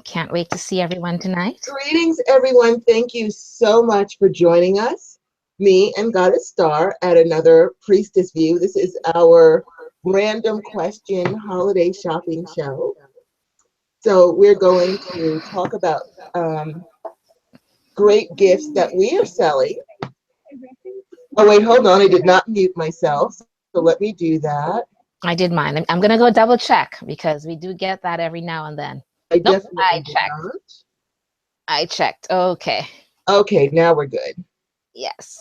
can't wait to see everyone tonight. Greetings, everyone. Thank you so much for joining us, me and Goddess Star, at another Priestess View. This is our random question holiday shopping show. So we're going to talk about great gifts that we are selling. Oh, wait, hold on. I did not mute myself. So let me do that. I did mine. I'm going to go double check because we do get that every now and then. I Nope, definitely I did checked. not. I checked. Okay. Okay, now we're good. Yes.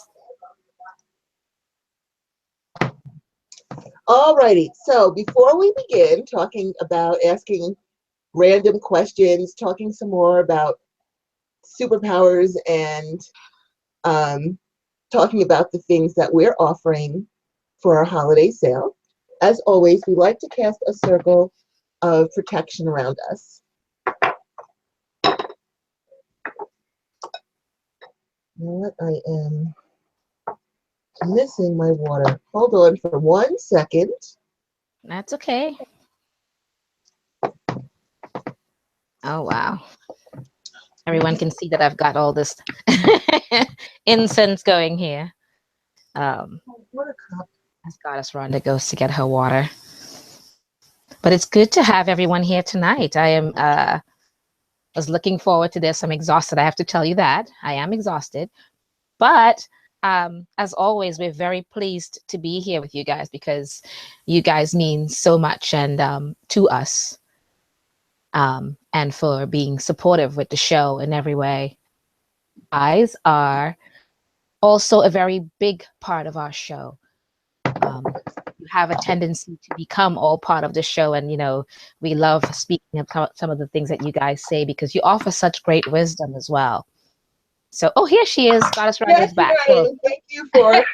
Alrighty, so before we begin talking about asking random questions, talking some more about superpowers and talking about the things that we're offering for our holiday sale, as always, we like to cast a circle of protection around us. You know what? I am missing my water. Hold on for 1 second. That's okay. Oh, wow. Everyone can see that I've got all this incense going here. As Goddess Rhonda goes to get her water. But it's good to have everyone here tonight. I was looking forward to this. I'm exhausted. I have to tell you that. I am exhausted. But as always, we're very pleased to be here with you guys because you guys mean so much and to us. And for being supportive with the show in every way. Guys are also a very big part of our show. You have a tendency to become all part of the show, and we love speaking about some of the things that you guys say because you offer such great wisdom as well. So, oh, here she is. Goddess Rhonda is back. Right. Thank you for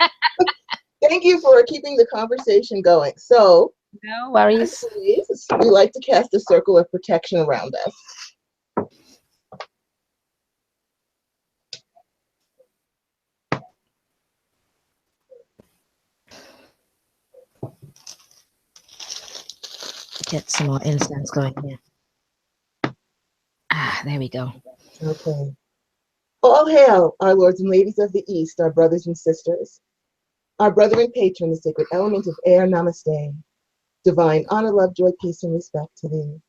thank you for keeping the conversation going. So, no worries. We like to cast a circle of protection around us. Get some more incense going here. There we go. Okay. All hail, our lords and ladies of the East, our brothers and sisters. Our brother and patron, the sacred element of air, namaste. Divine honor, love, joy, peace, and respect to thee.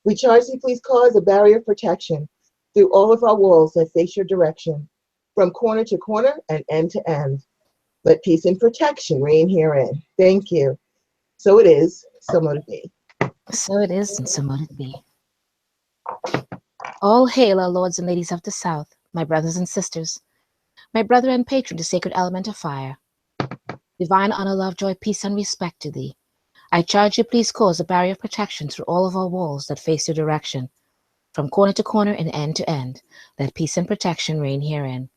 We charge thee, please cause a barrier of protection through all of our walls that face your direction, from corner to corner and end to end. Let peace and protection reign herein. Thank you. So it is, so mote it be. So it is, and so mote it be. All hail, our lords and ladies of the South, my brothers and sisters, my brother and patron, the sacred element of fire. Divine honor, love, joy, peace, and respect to thee. I charge you, please cause a barrier of protection through all of our walls that face your direction, from corner to corner and end to end. Let peace and protection reign herein.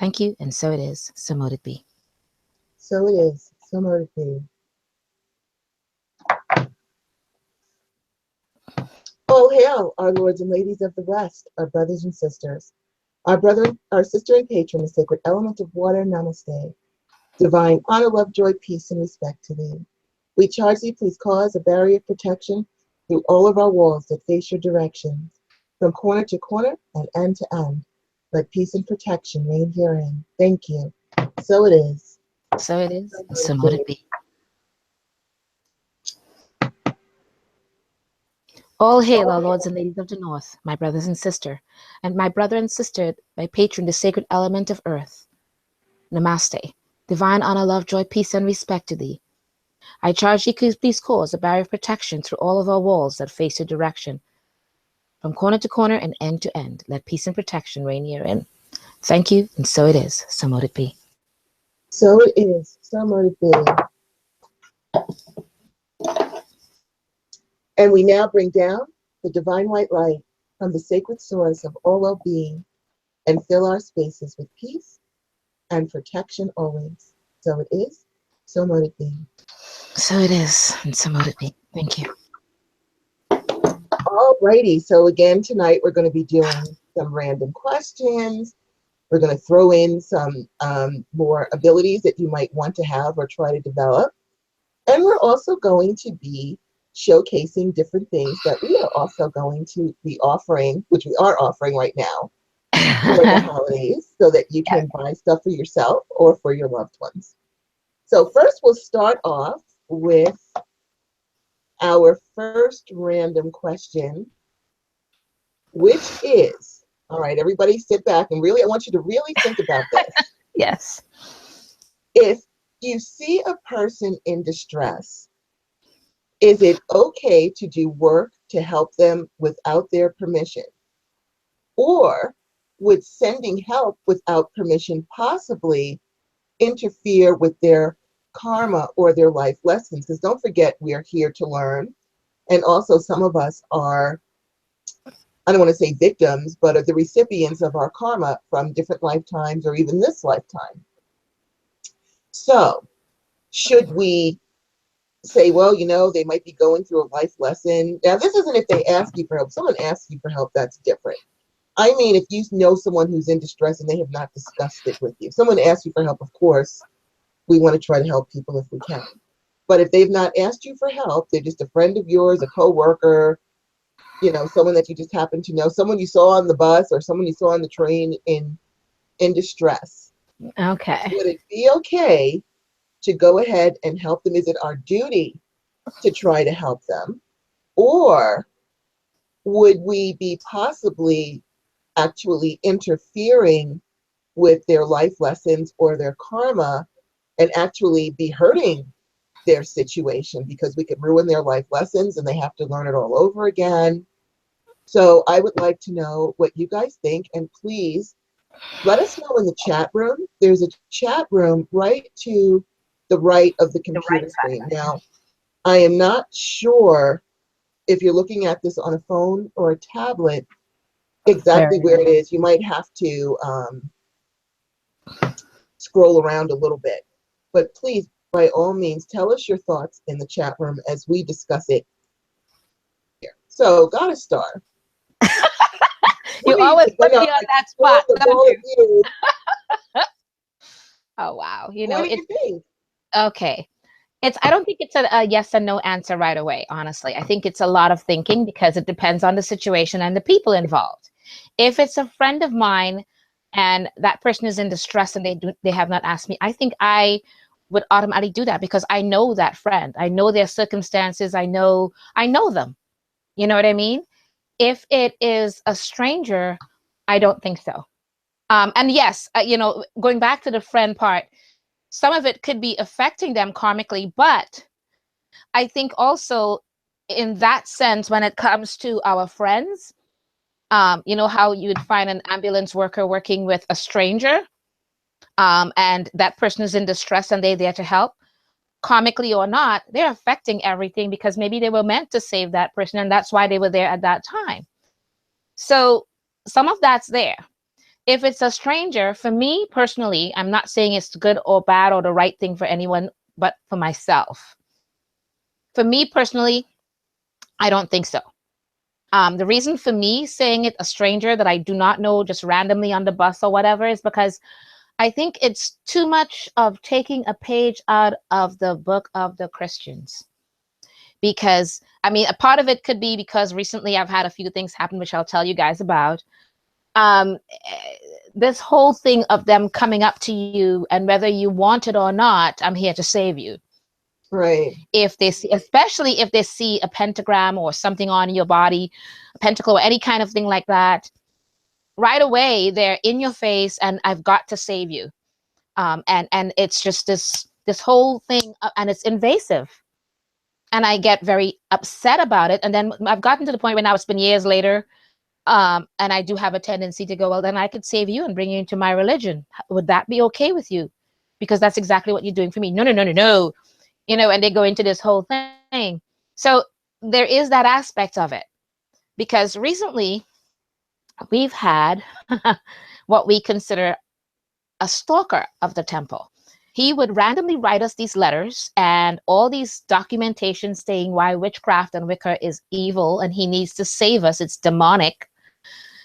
Thank you, and so it is, so mote it be. So it is, so mote it be. All hail, our lords and ladies of the West, our brothers and sisters. Our sister and patron, the sacred element of water, namaste. Divine honor, love, joy, peace, and respect to thee. We charge thee, please cause a barrier of protection through all of our walls that face your directions, from corner to corner and end to end. Let peace and protection reign herein. Thank you. So it is. So it is, and so mote it be. All hail, our lords and ladies of the North, my brothers and sister, and my brother and sister, my patron, the sacred element of earth. Namaste. Divine honor, love, joy, peace, and respect to thee. I charge thee, please cause a barrier of protection through all of our walls that face your direction, from corner to corner and end to end. Let peace and protection reign herein. Thank you, and so it is, so mote it be. So it is, so mote it be. And we now bring down the divine white light from the sacred source of all well-being and fill our spaces with peace and protection always. So it is, so mote it be. So it is, and so mote it be. Thank you. Alrighty, so again tonight we're going to be doing some random questions. We're going to throw in some more abilities that you might want to have or try to develop. And we're also going to be showcasing different things that we are also going to be offering, which we are offering right now for the holidays, so that you Yeah. can buy stuff for yourself or for your loved ones. So first we'll start off with our first random question, which is, all right, everybody sit back and really, I want you to really think about this. Yes. If you see a person in distress, is it okay to do work to help them without their permission? Or would sending help without permission possibly interfere with their karma or their life lessons? Because don't forget, we are here to learn. And also, some of us are, I don't want to say victims, but are the recipients of our karma from different lifetimes or even this lifetime. So, should we say, well, they might be going through a life lesson? Now, this isn't if they ask you for help. Someone asks you for help, that's different. I mean, if you know someone who's in distress and they have not discussed it with you. If someone asks you for help, of course, we want to try to help people if we can. But if they've not asked you for help, they're just a friend of yours, a coworker, someone that you just happen to know, someone you saw on the bus or someone you saw on the train in distress. Okay. Would it be okay to go ahead and help them? Is it our duty to try to help them? Or would we be possibly actually interfering with their life lessons or their karma and actually be hurting their situation, because we could ruin their life lessons and they have to learn it all over again? So I would like to know what you guys think, and please let us know in the chat room. There's a chat room right to the right of the The right computer screen. side. Now, I am not sure if you're looking at this on a phone or a tablet exactly Very where it is. You might have to scroll around a little bit. But please, by all means, tell us your thoughts in the chat room as we discuss it here. So, Goddess Star, what You do you always think? I put know me on I that throw spot, the don't ball at you? you. Oh wow. What do It's you think? okay. I don't think it's a yes and no answer right away, honestly. I think it's a lot of thinking because it depends on the situation and the people involved. If it's a friend of mine and that person is in distress and they have not asked me, I think I would automatically do that because I know that friend. I know their circumstances. I know them. You know what I mean? If it is a stranger, I don't think so. And yes, going back to the friend part, some of it could be affecting them karmically, but I think also in that sense, when it comes to our friends, how you'd find an ambulance worker working with a stranger, and that person is in distress and they're there to help, karmically or not, they're affecting everything because maybe they were meant to save that person and that's why they were there at that time. So some of that's there. If it's a stranger, for me personally, I'm not saying it's good or bad or the right thing for anyone, but for myself. For me personally, I don't think so. The reason for me saying it a stranger that I do not know just randomly on the bus or whatever is because I think it's too much of taking a page out of the book of the Christians. Because, I mean, a part of it could be because recently I've had a few things happen, which I'll tell you guys about. Um, this whole thing of them coming up to you and whether you want it or not, I'm here to save you. Right. If they see, especially if they see a pentagram or something on your body, a pentacle or any kind of thing like that, right away they're in your face and I've got to save you. And it's just this whole thing, and it's invasive. And I get very upset about it. And then I've gotten to the point where now it's been years later. And I do have a tendency to go, well, then I could save you and bring you into my religion. Would that be okay with you? Because that's exactly what you're doing for me. No, no, no, no, no. And they go into this whole thing. So there is that aspect of it. Because recently we've had what we consider a stalker of the temple. He would randomly write us these letters and all these documentation saying why witchcraft and Wicca is evil and he needs to save us. It's demonic.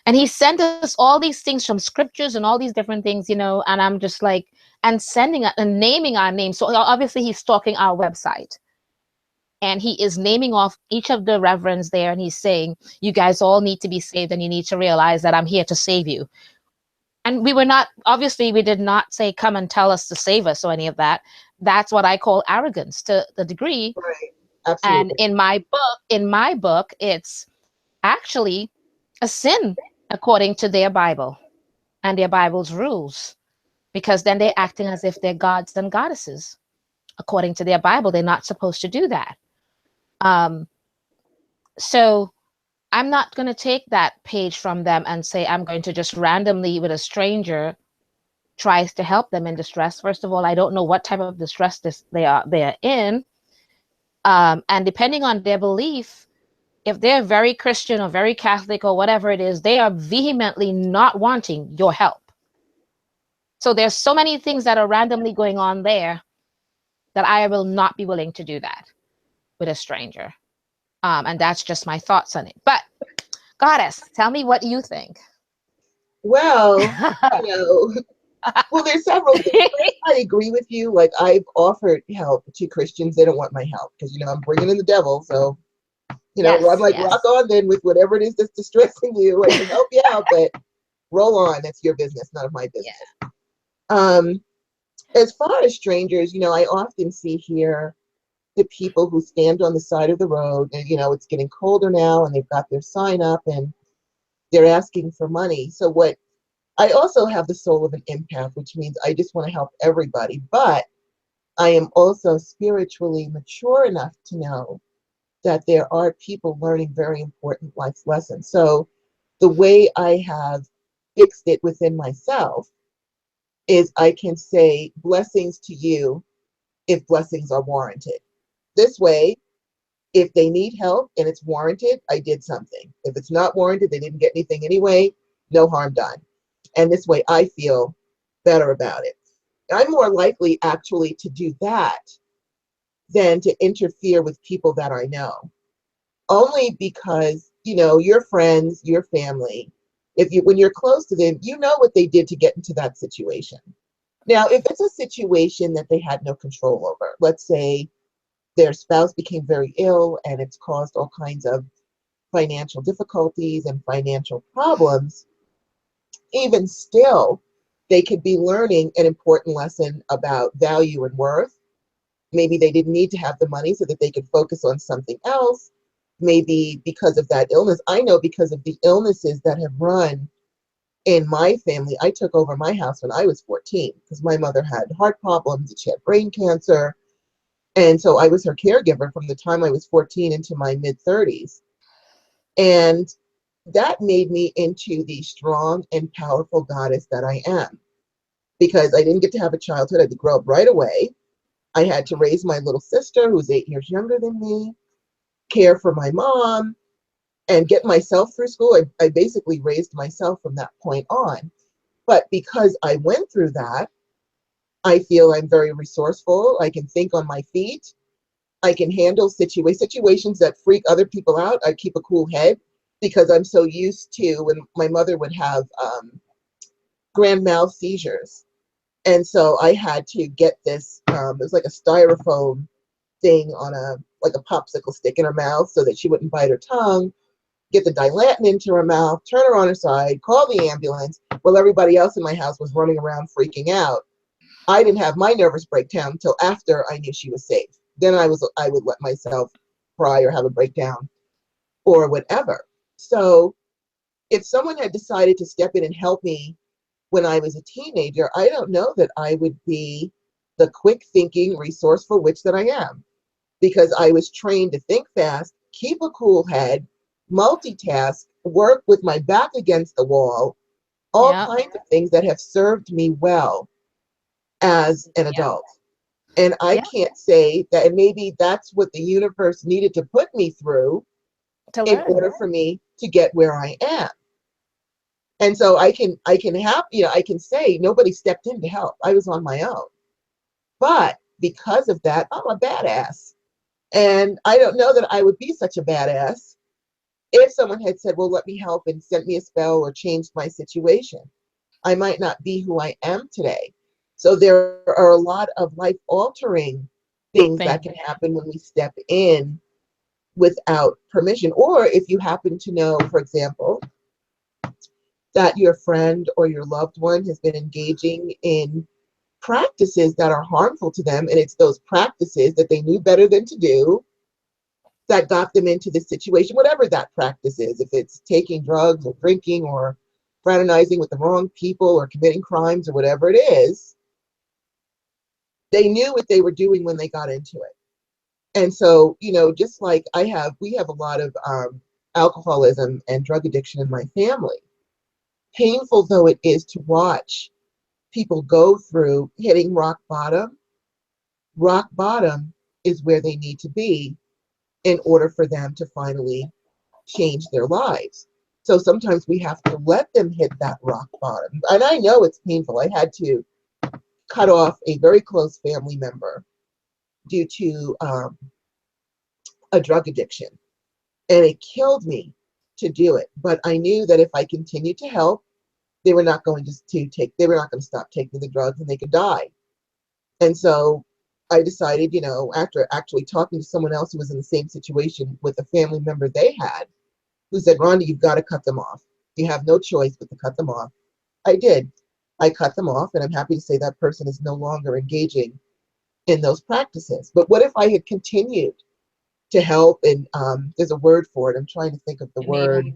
And he sent us all these things from scriptures and all these different things, and I'm just like, and sending and naming our names. So obviously he's stalking our website. and he is naming off each of the reverends there, and he's saying, you guys all need to be saved, and you need to realize that I'm here to save you. And we were not, obviously, we did not say, come and tell us to save us or any of that. That's what I call arrogance to the degree. Right. And Absolutely. in my book, it's actually a sin according to their Bible and their Bible's rules, because then they're acting as if they're gods and goddesses. According to their Bible, they're not supposed to do that. So I'm not going to take that page from them and say I'm going to just randomly, with a stranger, tries to help them in distress. First of all, I don't know what type of distress they are in, and depending on their belief, if they're very Christian or very Catholic or whatever it is, they are vehemently not wanting your help. So there's so many things that are randomly going on there that I will not be willing to do that with a stranger. And that's just my thoughts on it. But Goddess, tell me what you think. Well, you know, well, there's several things. I agree with you. Like, I've offered help to Christians. They don't want my help because, you know, I'm bringing in the devil. So, you know, I'm Yes, like, yes. rock on then with whatever it is that's distressing you. I can help you out, but roll on. That's your business, none of my business. Yeah. As far as strangers, you know, I often see here the people who stand on the side of the road and, you know, it's getting colder now and they've got their sign up and they're asking for money. So what I also have the soul of an empath, which means I just want to help everybody, but I am also spiritually mature enough to know that there are people learning very important life lessons. So the way I have fixed it within myself is I can say blessings to you if blessings are warranted. This way, if they need help and it's warranted, I did something. If it's not warranted, they didn't get anything anyway, no harm done. And this way I feel better about it. I'm more likely actually to do that than to interfere with people that I know. Only because, you know, your friends, your family, if you when you're close to them, you know what they did to get into that situation. Now, if it's a situation that they had no control over, let's say their spouse became very ill and it's caused all kinds of financial difficulties and financial problems, even still, they could be learning an important lesson about value and worth. Maybe they didn't need to have the money so that they could focus on something else. Maybe because of that illness. I know because of the illnesses that have run in my family. I took over my house when I was 14 because my mother had heart problems and she had brain cancer. And so I was her caregiver from the time I was 14 into my mid 30s. And that made me into the strong and powerful goddess that I am. Because I didn't get to have a childhood, I had to grow up right away. I had to raise my little sister, who's 8 years younger than me, care for my mom, and get myself through school. I basically raised myself from that point on. But because I went through that, I feel I'm very resourceful. I can think on my feet. I can handle situations that freak other people out. I keep a cool head because I'm so used to when my mother would have grand mal seizures. And so I had to get this, it was like a styrofoam thing on like a popsicle stick in her mouth so that she wouldn't bite her tongue, get the Dilantin into her mouth, turn her on her side, call the ambulance while everybody else in my house was running around freaking out. I didn't have my nervous breakdown until after I knew she was safe. Then I would let myself cry or have a breakdown or whatever. So if someone had decided to step in and help me when I was a teenager, I don't know that I would be the quick thinking, resourceful witch that I am, because I was trained to think fast, keep a cool head, multitask, work with my back against the wall, all Yeah. kinds of things that have served me well as an Yeah. adult. And I Yeah. can't say that, and maybe that's what the universe needed to put me through To in learn. order for me to get where I am. And so I can have, you know, I can say nobody stepped in to help. I was on my own. But because of that, I'm a badass. And I don't know that I would be such a badass if someone had said, well, let me help and sent me a spell or changed my situation. I might not be who I am today. So there are a lot of life altering things that can happen when we step in without permission. Or if you happen to know, for example, that your friend or your loved one has been engaging in practices that are harmful to them, and it's those practices that they knew better than to do that got them into this situation, whatever that practice is, if it's taking drugs or drinking or fraternizing with the wrong people or committing crimes or whatever it is, they knew what they were doing when they got into it. And so, you know, just like we have a lot of alcoholism and drug addiction in my family. Painful though it is to watch people go through hitting rock bottom is where they need to be in order for them to finally change their lives. So sometimes we have to let them hit that rock bottom. And I know it's painful. I had to cut off a very close family member due to a drug addiction. And it killed me to do it. But I knew that if I continued to help, they were not going to stop taking the drugs and they could die. And so I decided, you know, after actually talking to someone else who was in the same situation with a family member they had, who said, Rhonda, you've got to cut them off. You have no choice but to cut them off. I did. I cut them off, and I'm happy to say that person is no longer engaging in those practices. But what if I had continued to help? And there's a word for it. I'm trying to think of the word.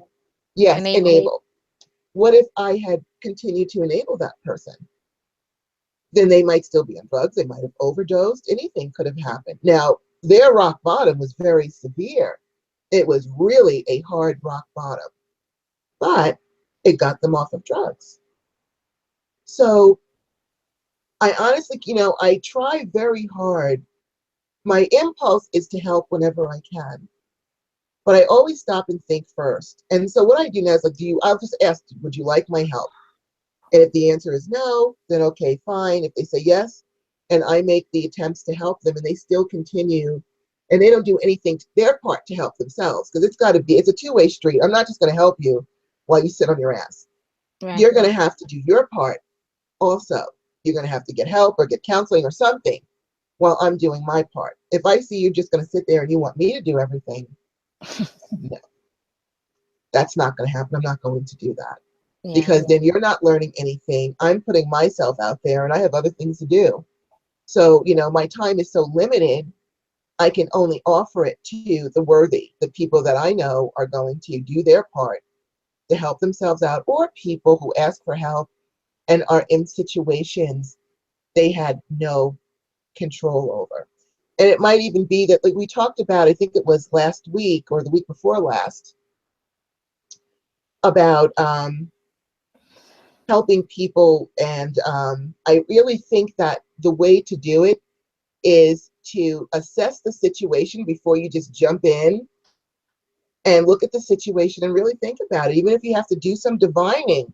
Yes, enable. What if I had continued to enable that person? Then they might still be on drugs. They might have overdosed. Anything could have happened. Now, their rock bottom was very severe. It was really a hard rock bottom, but it got them off of drugs. So I honestly, you know, I try very hard. My impulse is to help whenever I can, but I always stop and think first. And so what I do now is like, I'll just ask, would you like my help? And if the answer is no, then okay, fine. If they say yes, and I make the attempts to help them and they still continue and they don't do anything to their part to help themselves, because it's a two-way street. I'm not just going to help you while you sit on your ass. Right. You're going to have to do your part also. You're going to have to get help or get counseling or something while I'm doing my part. If I see you're just going to sit there and you want me to do everything, no, that's not going to happen. I'm not going to do that. Because then you're not learning anything. I'm putting myself out there and I have other things to do. So, you know, my time is so limited, I can only offer it to the worthy, the people that I know are going to do their part to help themselves out, or people who ask for help and are in situations they had no control over. And it might even be that, like we talked about, I think it was last week or the week before last, about helping people. And I really think that the way to do it is to assess the situation before you just jump in and look at the situation and really think about it. Even if you have to do some divining,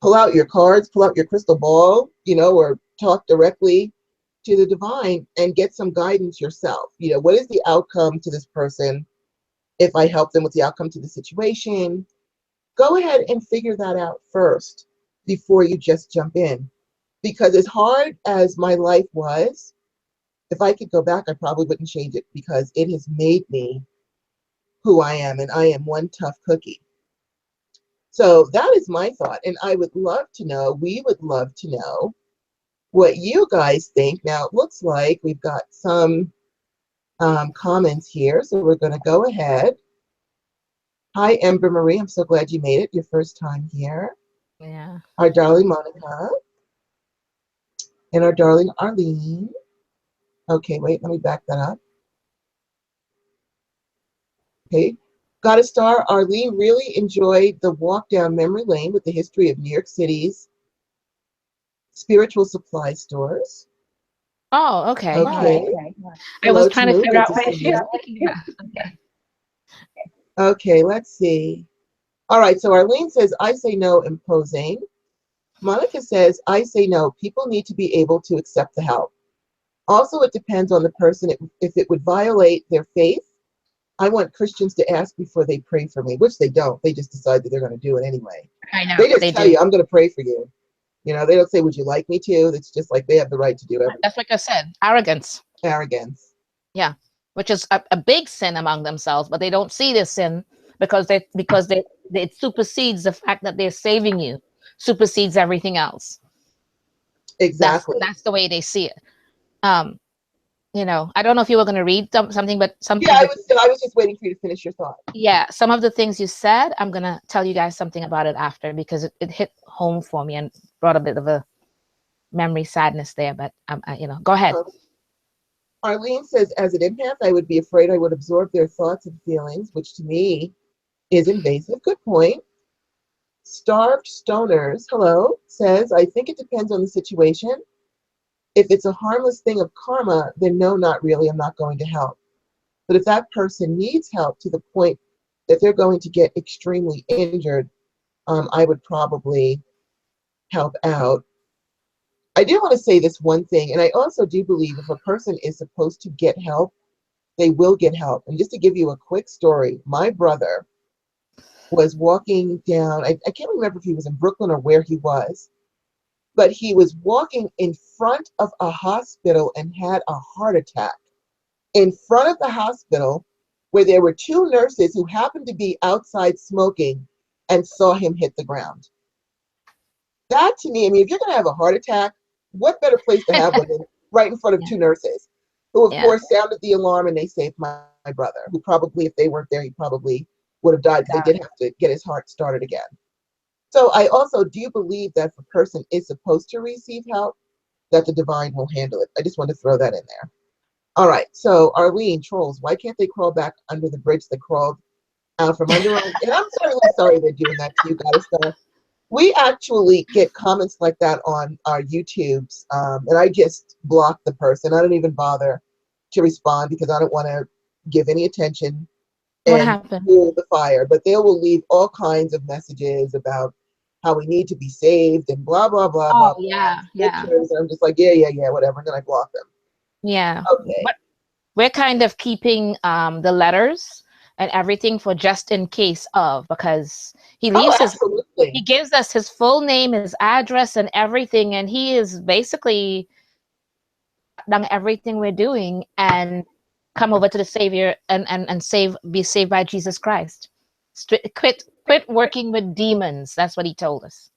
pull out your cards, pull out your crystal ball, you know, or talk directly to the divine and get some guidance yourself. You know, what is the outcome to this person if I help them with the outcome to the situation? Go ahead and figure that out first before you just jump in. Because as hard as my life was, if I could go back, I probably wouldn't change it, because it has made me who I am, and I am one tough cookie. So that is my thought, and I would love to know, we would love to know what you guys think. Now, it looks like we've got some comments here, so we're going to go ahead. Hi, Ember Marie. I'm so glad you made it your first time here. Yeah. Our darling Monica. And our darling Arlene. Okay, wait, let me back that up. Okay. Got a star. Arlene really enjoyed the walk down memory lane with the history of New York City's spiritual supply stores. Oh, okay. Okay. I was trying to figure out what she was thinking about. Okay. Okay, let's see. All right, so Arlene says, I say no, imposing. Monica says, I say no. People need to be able to accept the help. Also, it depends on the person. If it would violate their faith, I want Christians to ask before they pray for me, which they don't. They just decide that they're going to do it anyway. I know. They just tell you, I'm going to pray for you. You know, they don't say, would you like me to? It's just like they have the right to do everything. That's like I said, arrogance. Arrogance. Yeah, which is a big sin among themselves, but they don't see this sin because it supersedes the fact that they're saving you, supersedes everything else. Exactly. That's the way they see it. Um, I don't know if you were going to read something, but some Yeah, of the I was just waiting for you to finish your thought. yeah, some of the things you said, I'm going to tell you guys something about it after because it hit home for me and brought a bit of a memory sadness there. But go ahead. Arlene says, as an empath, I would be afraid I would absorb their thoughts and feelings, which to me is invasive. Good point. Starved Stoners, hello, says, I think it depends on the situation. If it's a harmless thing of karma, then no, not really. I'm not going to help. But if that person needs help to the point that they're going to get extremely injured, I would probably help out. I do want to say this one thing, and I also do believe if a person is supposed to get help, they will get help. And just to give you a quick story, my brother was walking down, I can't remember if he was in Brooklyn or where he was, but he was walking in front of a hospital and had a heart attack. In front of the hospital, where there were two nurses who happened to be outside smoking and saw him hit the ground. That to me, I mean, if you're going to have a heart attack, what better place to have one than right in front of Yeah. two nurses who, of Yeah. course, sounded the alarm and they saved my brother, who probably, if they weren't there, he probably would have died because they did have to get his heart started again. So I also do believe that if a person is supposed to receive help, that the divine will handle it. I just want to throw that in there. All right. So Arlene, trolls, why can't they crawl back under the bridge that crawled out from under us? And I'm certainly sorry they're doing that to you, Goddess Star. We actually get comments like that on our YouTubes, and I just block the person. I don't even bother to respond because I don't want to give any attention What and happened? fuel the fire. But they will leave all kinds of messages about how we need to be saved and blah, blah, blah, blah, Oh, blah. yeah, yeah, Pictures. And I'm just like, yeah, yeah, yeah, whatever. And then I block them. yeah. Okay. But we're kind of keeping the letters and everything for just in case of, because Oh, absolutely. he gives us his full name, his address, and everything, and he is basically done everything we're doing and come over to the Savior and be saved by Jesus Christ. Quit working with demons. That's what he told us.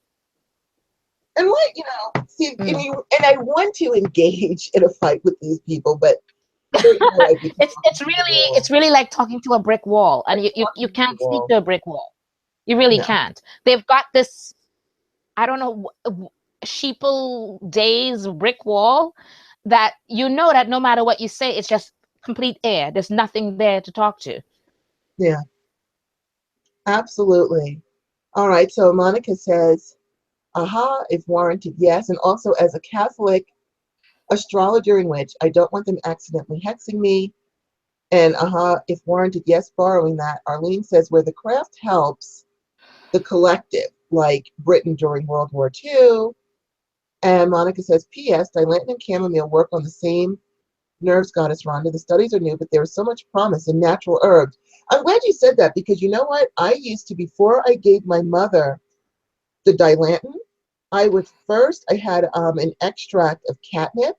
And what, see, I mean, and I want to engage in a fight with these people, but there, I'd be it's really like talking to a brick wall, and you can't speak to a brick wall. You really can't. They've got this, I don't know, sheeple days brick wall that that no matter what you say, it's just complete air. There's nothing there to talk to. Yeah, absolutely. All right. So Monica says, aha, if warranted, yes. And also as a Catholic astrologer in which I don't want them accidentally hexing me. And aha, if warranted, yes, borrowing that. Arlene says, where the craft helps the collective, like Britain during World War II. And Monica says, P.S. Dilantin and chamomile work on the same nerves, Goddess Rhonda. The studies are new, but there is so much promise in natural herbs. I'm glad you said that because you know what? I used to, before I gave my mother the Dilantin, I had an extract of catnip,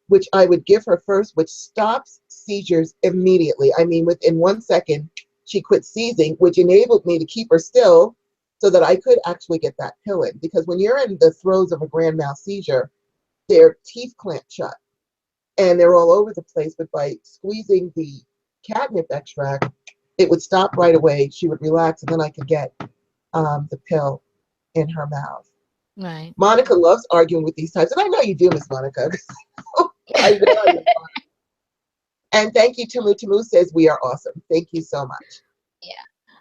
which I would give her first, which stops seizures immediately. I mean, within 1 second, she quit seizing, which enabled me to keep her still so that I could actually get that pill in. Because when you're in the throes of a grand mal seizure, their teeth clamp shut and they're all over the place. But by squeezing the catnip extract, it would stop right away. She would relax, and then I could get the pill in her mouth. Right. Monica loves arguing with these types, and I know you do, Miss Monica. I know you. And thank you, Tamu says we are awesome. Thank you so much. Yeah.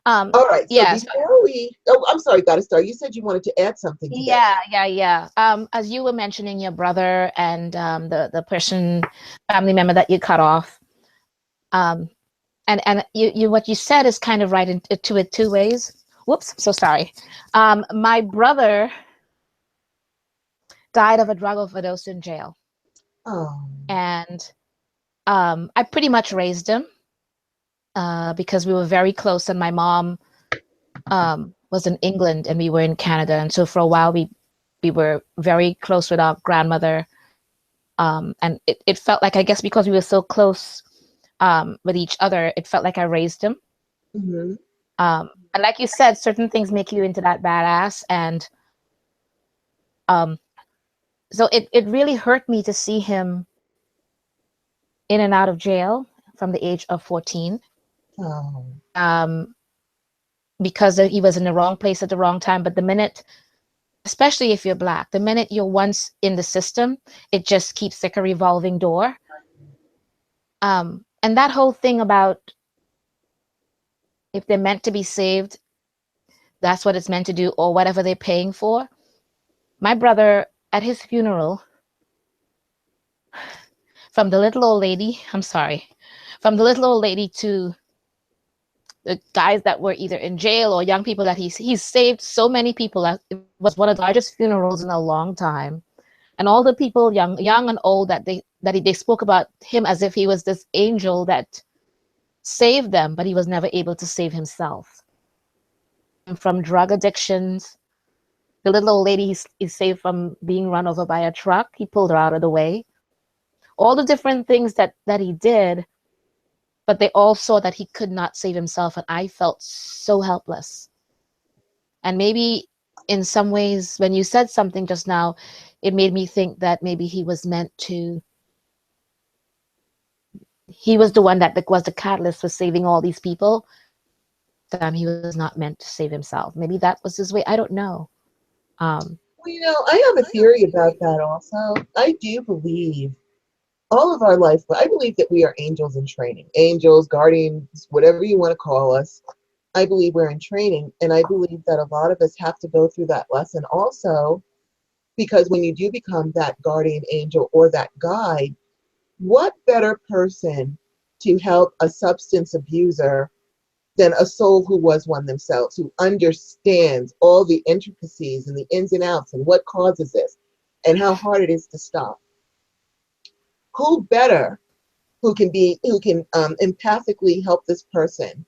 All right. So yes. before I'm sorry, Gotta Star. You said you wanted to add something to that. Yeah. As you were mentioning your brother and the family member that you cut off, and you what you said is kind of right into it two ways. Whoops, so sorry. My brother died of a drug overdose in jail. Oh. And I pretty much raised him because we were very close, and my mom was in England and we were in Canada, and so for a while we were very close with our grandmother. And it felt like, I guess because we were so close with each other, it felt like I raised him. Mm-hmm. And like you said, certain things make you into that badass. And um, so it really hurt me to see him in and out of jail from the age of 14, Oh. um, because he was in the wrong place at the wrong time. But the minute, especially if you're Black, the minute you're once in the system, it just keeps like a revolving door. And that whole thing about if they're meant to be saved, that's what it's meant to do, or whatever they're paying for. My brother, at his funeral, from the little old lady, I'm sorry, from the little old lady to the guys that were either in jail or young people that he's saved so many people. It was one of the largest funerals in a long time. And all the people, young and old, they spoke about him as if he was this angel that saved them, but he was never able to save himself. And from drug addictions, the little old lady is saved from being run over by a truck. He pulled her out of the way. All the different things that he did, but they all saw that he could not save himself, and I felt so helpless. And maybe in some ways, when you said something just now, it made me think that maybe he was meant to, he was the one that was the catalyst for saving all these people. He was not meant to save himself. Maybe that was his way. I don't know. Well, I have a theory about that also. I do believe all of our life, I believe that we are angels in training, angels, guardians, whatever you want to call us. I believe we're in training, and I believe that a lot of us have to go through that lesson also, because when you do become that guardian angel or that guide, what better person to help a substance abuser than a soul who was one themselves, who understands all the intricacies and the ins and outs and what causes this and how hard it is to stop? Who better who can empathically help this person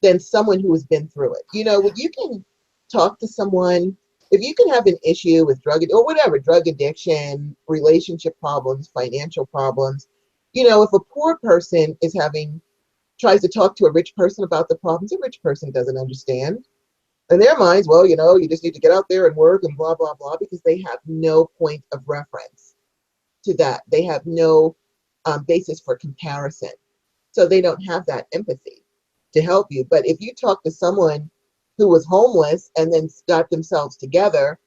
than someone who has been through it? When you can talk to someone, if you can have an issue with or whatever, drug addiction, relationship problems, financial problems, if a poor person tries to talk to a rich person about the problems, a rich person doesn't understand. In their minds, well, you just need to get out there and work and blah, blah, blah, because they have no point of reference to that. They have no basis for comparison. So they don't have that empathy to help you. But if you talk to someone who was homeless and then got themselves together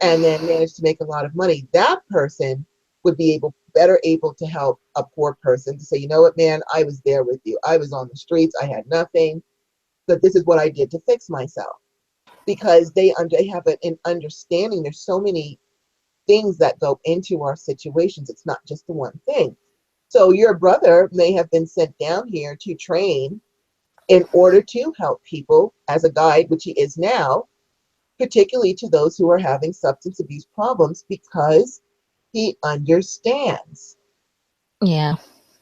and then managed to make a lot of money, that person would be better able to help a poor person to say, you know what, man, I was there with you. I was on the streets. I had nothing, but this is what I did to fix myself. Because they have an understanding. There's so many things that go into our situations. It's not just the one thing. So your brother may have been sent down here to train in order to help people as a guide, which he is now, particularly to those who are having substance abuse problems, because he understands. Yeah.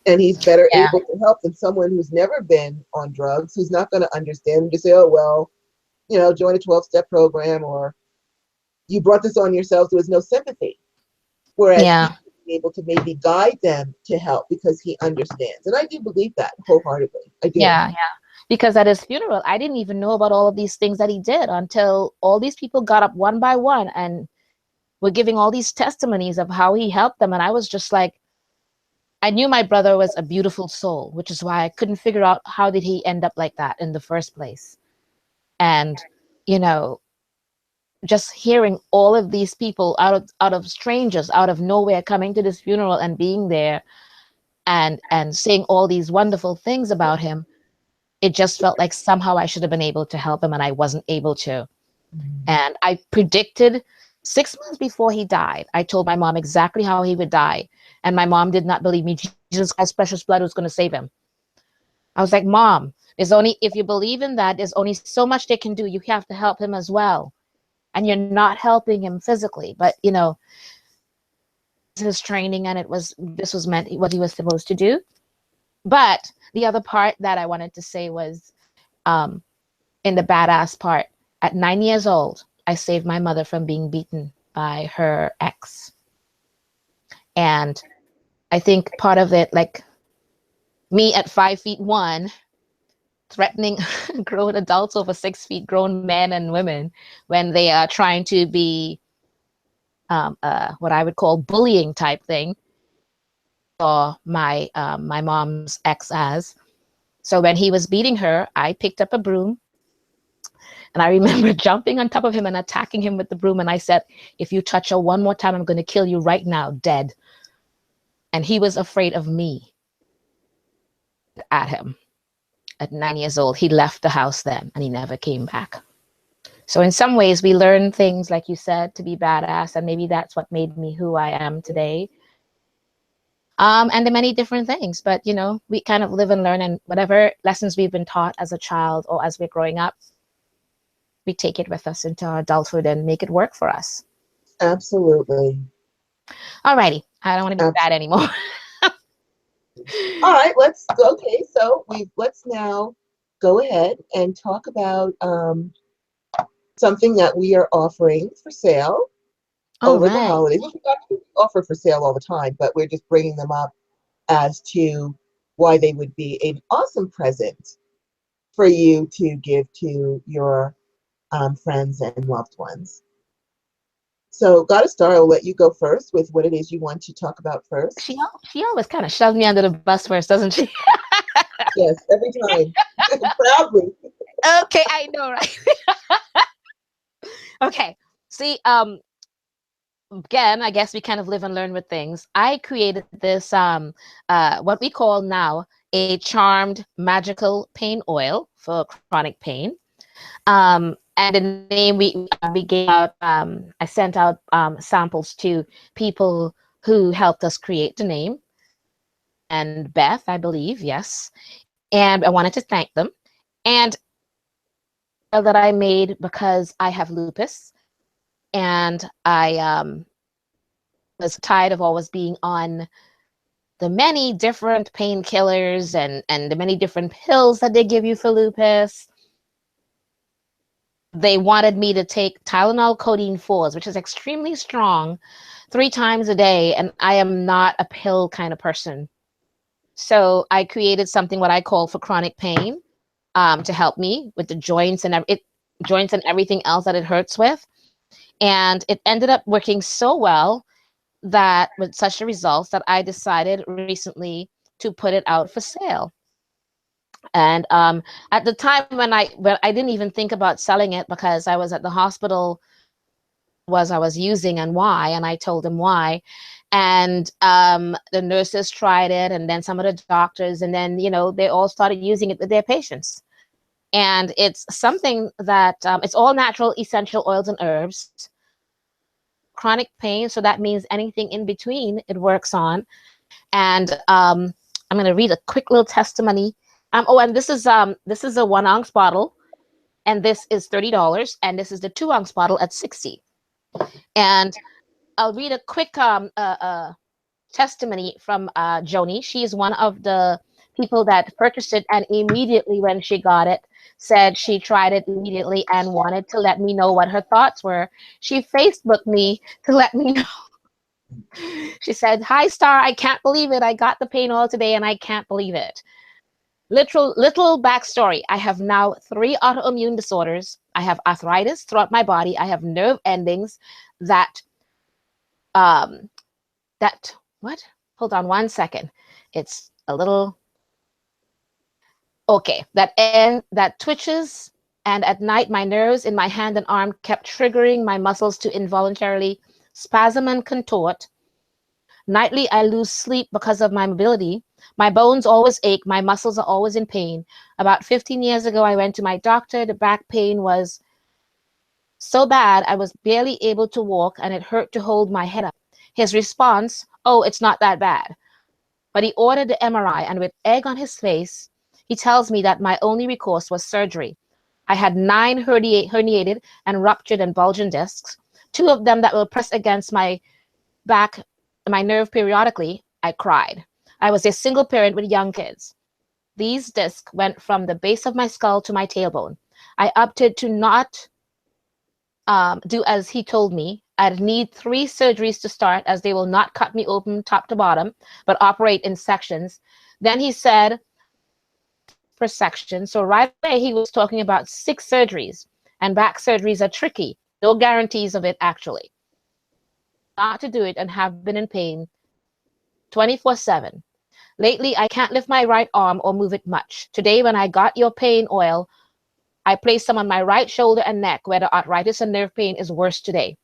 And he's better Yeah. able to help than someone who's never been on drugs, who's not going to understand and just say, oh, well, join a 12-step program, or you brought this on yourself. There was no sympathy. Whereas Yeah. he's able to maybe guide them to help because he understands. And I do believe that wholeheartedly. I do. Yeah. Yeah. Because at his funeral, I didn't even know about all of these things that he did until all these people got up one by one and were giving all these testimonies of how he helped them. And I was just like, I knew my brother was a beautiful soul, which is why I couldn't figure out how did he end up like that in the first place. And, you know, just hearing all of these people out of strangers, out of nowhere, coming to this funeral and being there and saying all these wonderful things about him, it just felt like somehow I should have been able to help him, and I wasn't able to. And I predicted 6 months before he died, I told my mom exactly how he would die. And my mom did not believe me. Jesus Christ's precious blood was going to save him. I was like, Mom, if you believe in that, there's only so much they can do. You have to help him as well. And you're not helping him physically, but his training, and this was meant what he was supposed to do. But the other part that I wanted to say was, in the badass part, at 9 years old, I saved my mother from being beaten by her ex. And I think part of it, like me at 5'1", threatening grown adults over 6 feet, grown men and women, when they are trying to be what I would call bullying type thing, or my mom's ex as. So when he was beating her, I picked up a broom, and I remember jumping on top of him and attacking him with the broom. And I said, "If you touch her one more time, I'm going to kill you right now, dead." And he was afraid of me. At him at 9 years old, he left the house then, and he never came back. So in some ways, we learn things, like you said, to be badass, and maybe that's what made me who I am today. And the many different things, but you know, we kind of live and learn, and whatever lessons we've been taught as a child or as we're growing up, we take it with us into our adulthood and make it work for us. Absolutely. Alrighty, I don't want to be bad anymore. All right, let's go. Okay, so let's now go ahead and talk about something that we are offering for sale over the holidays. We offer for sale all the time, but we're just bringing them up as to why they would be an awesome present for you to give to your friends and loved ones. So, Goddess Star, I'll let you go first with what it is you want to talk about first. She always kind of shoves me under the bus first, doesn't she? Yes, every time. Proudly. Okay, I know, right? Okay, see, again, I guess we kind of live and learn with things. I created this, what we call now a charmed magical pain oil for chronic pain. And the name we gave out, I sent out samples to people who helped us create the name, and Beth, I believe, yes. And I wanted to thank them. And that I made because I have lupus, and I was tired of always being on the many different painkillers and the many different pills that they give you for lupus. They wanted me to take Tylenol codeine 4s, which is extremely strong, 3 times a day, and I am not a pill kind of person. So I created something what I call for chronic pain, to help me with the joints and everything else that it hurts with. And it ended up working so well that with such a results that I decided recently to put it out for sale. And at the time when I didn't even think about selling it, because I was at the hospital I was using and why, and I told them why. And the nurses tried it, and then some of the doctors, and then, you know, they all started using it with their patients. And it's something that it's all natural essential oils and herbs, chronic pain. So that means anything in between it works on. And I'm going to read a quick little testimony. Oh, and this is a 1 ounce bottle, and this is $30, and this is the 2 ounce bottle at $60. And I'll read a quick testimony from Joni. She's one of the people that purchased it, and immediately when she got it, said she tried it immediately and wanted to let me know what her thoughts were. She Facebooked me to let me know. She said, "Hi, Star, I can't believe it. I got the pain oil today, and I can't believe it." Little backstory. I have now 3 autoimmune disorders. I have arthritis throughout my body. I have nerve endings that what? Hold on 1 second. It's a little okay. That twitches, and at night my nerves in my hand and arm kept triggering my muscles to involuntarily spasm and contort. Nightly, I lose sleep because of my mobility. My bones always ache. My muscles are always in pain. About 15 years ago, I went to my doctor. The back pain was so bad, I was barely able to walk, and it hurt to hold my head up. His response, "Oh, it's not that bad." But he ordered the MRI, and with egg on his face, he tells me that my only recourse was surgery. I had 9 herniated and ruptured and bulging discs, 2 of them that were pressed against my back, my nerve periodically. I cried. I was a single parent with young kids. These discs went from the base of my skull to my tailbone. I opted to not do as he told me. I'd need 3 surgeries to start, as they will not cut me open top to bottom, but operate in sections. Then he said per section. So right away, he was talking about 6 surgeries, and back surgeries are tricky. No guarantees of it, actually. Not to do it and have been in pain 24/7. Lately, I can't lift my right arm or move it much. Today, when I got your pain oil, I placed some on my right shoulder and neck, where the arthritis and nerve pain is worse today.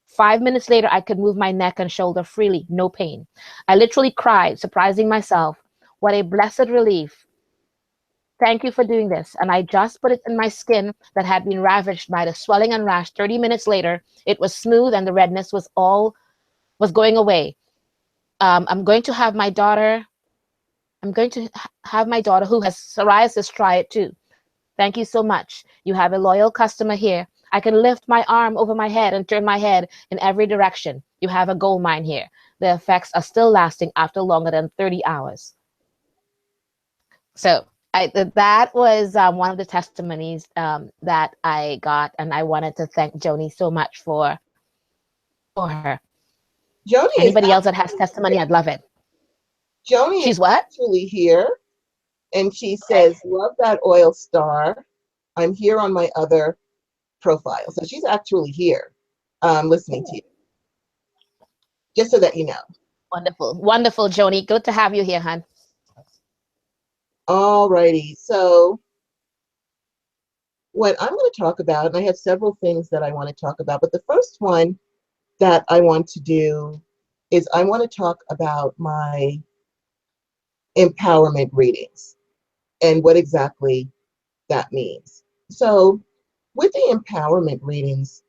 5 minutes later, I could move my neck and shoulder freely, no pain. I literally cried, surprising myself. What a blessed relief. Thank you for doing this. And I just put it in my skin that had been ravaged by the swelling and rash. 30 minutes later, it was smooth and the redness was going away. I'm going to have my daughter who has psoriasis try it too. Thank you so much. You have a loyal customer here. I can lift my arm over my head and turn my head in every direction. You have a gold mine here. The effects are still lasting after longer than 30 hours. So that was one of the testimonies that I got, and I wanted to thank Joni so much for her. Joni Anybody else that has testimony, I'd love it. Joni She's is what? actually here, and she says, "Love that oil star. I'm here on my other profile." So she's actually here, listening to you. Just so that you know. Wonderful, wonderful, Joni. Good to have you here, hon. All righty. So what I'm going to talk about, and I have several things that I want to talk about, but the first one that I want to do is I want to talk about my empowerment readings and what exactly that means. So with the empowerment readings,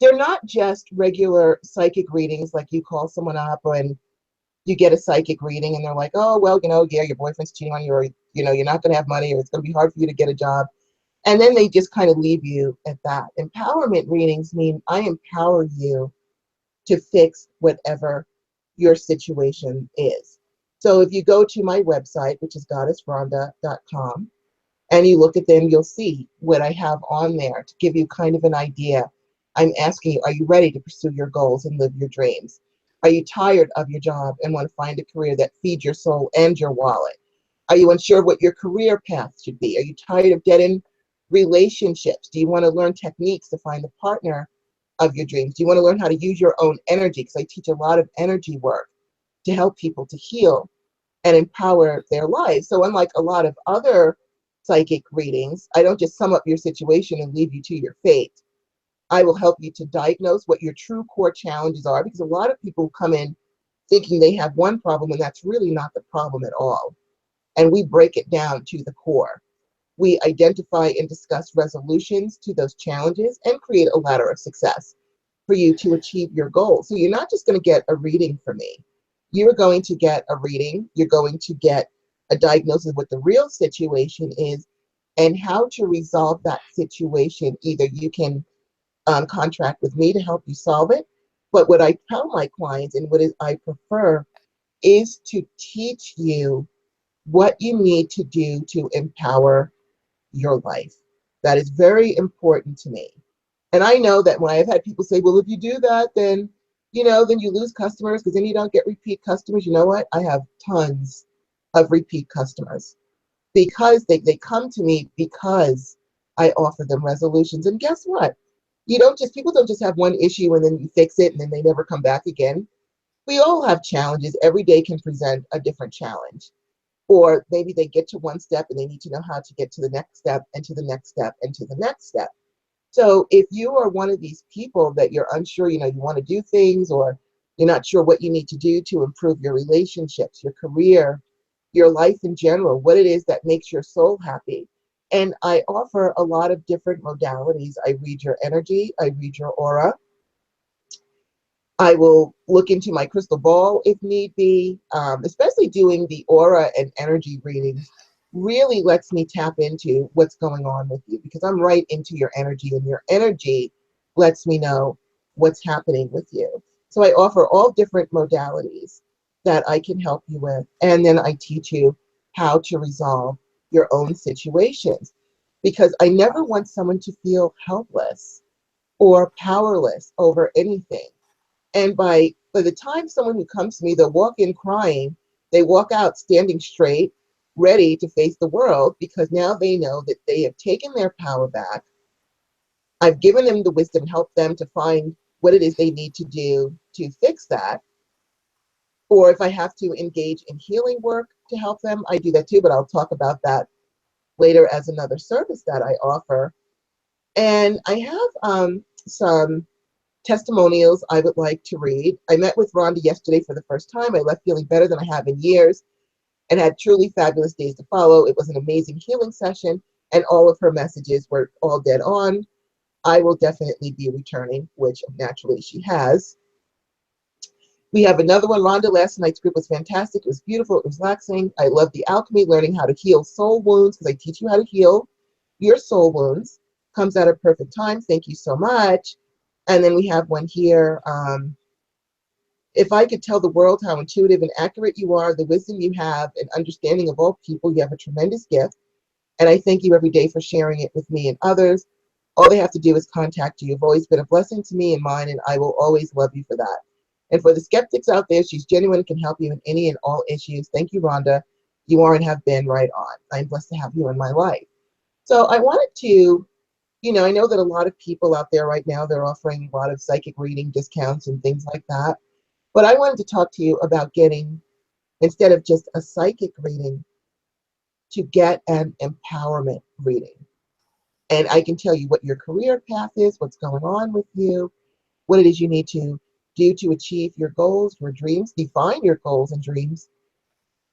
they're not just regular psychic readings like you call someone up and you get a psychic reading and they're like, oh, well, yeah, your boyfriend's cheating on you, or, you're not going to have money, or it's going to be hard for you to get a job. And then they just kind of leave you at that. Empowerment readings mean I empower you to fix whatever your situation is. So if you go to my website, which is goddessrhonda.com, and you look at them, you'll see what I have on there to give you kind of an idea. I'm asking you, are you ready to pursue your goals and live your dreams? Are you tired of your job and want to find a career that feeds your soul and your wallet? Are you unsure what your career path should be? Are you tired of dead-end relationships? Do you want to learn techniques to find the partner of your dreams? Do you want to learn how to use your own energy? Because I teach a lot of energy work to help people to heal and empower their lives. So unlike a lot of other psychic readings, I don't just sum up your situation and leave you to your fate. I will help you to diagnose what your true core challenges are, because a lot of people come in thinking they have one problem, and that's really not the problem at all. And we break it down to the core. We identify and discuss resolutions to those challenges and create a ladder of success for you to achieve your goals. So you're not just going to get a reading from me. You're going to get a reading. You're going to get a diagnosis of what the real situation is and how to resolve that situation. Either you can contract with me to help you solve it, but what I tell my clients and what I prefer is to teach you what you need to do to empower your life. That is very important to me. And I know that when I've had people say, well, if you do that, then, then you lose customers because then you don't get repeat customers. You know what? I have tons of repeat customers because they come to me because I offer them resolutions. And guess what? People don't just have one issue and then you fix it and then they never come back again. We all have challenges. Every day can present a different challenge. Or maybe they get to one step and they need to know how to get to the next step and to the next step and to the next step. So if you are one of these people that you're unsure, you want to do things, or you're not sure what you need to do to improve your relationships, your career, your life in general, what it is that makes your soul happy. And I offer a lot of different modalities. I read your energy, I read your aura. I will look into my crystal ball if need be, especially doing the aura and energy readings really lets me tap into what's going on with you, because I'm right into your energy, and your energy lets me know what's happening with you. So I offer all different modalities that I can help you with, and then I teach you how to resolve your own situations. because I never want someone to feel helpless or powerless over anything. And by the time someone who comes to me, they'll walk in crying, they walk out standing straight, ready to face the world, because now they know that they have taken their power back. I've given them the wisdom, helped them to find what it is they need to do to fix that. Or if I have to engage in healing work to help them, I do that too, but I'll talk about that later as another service that I offer. And I have some testimonials I would like to read. I met with Rhonda yesterday for the first time. I left feeling better than I have in years and had truly fabulous days to follow. It was an amazing healing session, and all of her messages were all dead on. I will definitely be returning, which naturally she has. We have another one. Rhonda, last night's group was fantastic. It was beautiful. It was relaxing. I love the alchemy, learning how to heal soul wounds, because I teach you how to heal your soul wounds. Comes at a perfect time. Thank you so much. And then we have one here. If I could tell the world how intuitive and accurate you are, the wisdom you have, and understanding of all people, you have a tremendous gift. And I thank you every day for sharing it with me and others. All they have to do is contact you. You've always been a blessing to me and mine, and I will always love you for that. And for the skeptics out there, she's genuine and can help you in any and all issues. Thank you, Rhonda. You are and have been right on. I'm blessed to have you in my life. So I wanted to, I know that a lot of people out there right now, they're offering a lot of psychic reading discounts and things like that. But I wanted to talk to you about getting, instead of just a psychic reading, to get an empowerment reading. And I can tell you what your career path is, what's going on with you, what it is you need to do to achieve your goals, your dreams, define your goals and dreams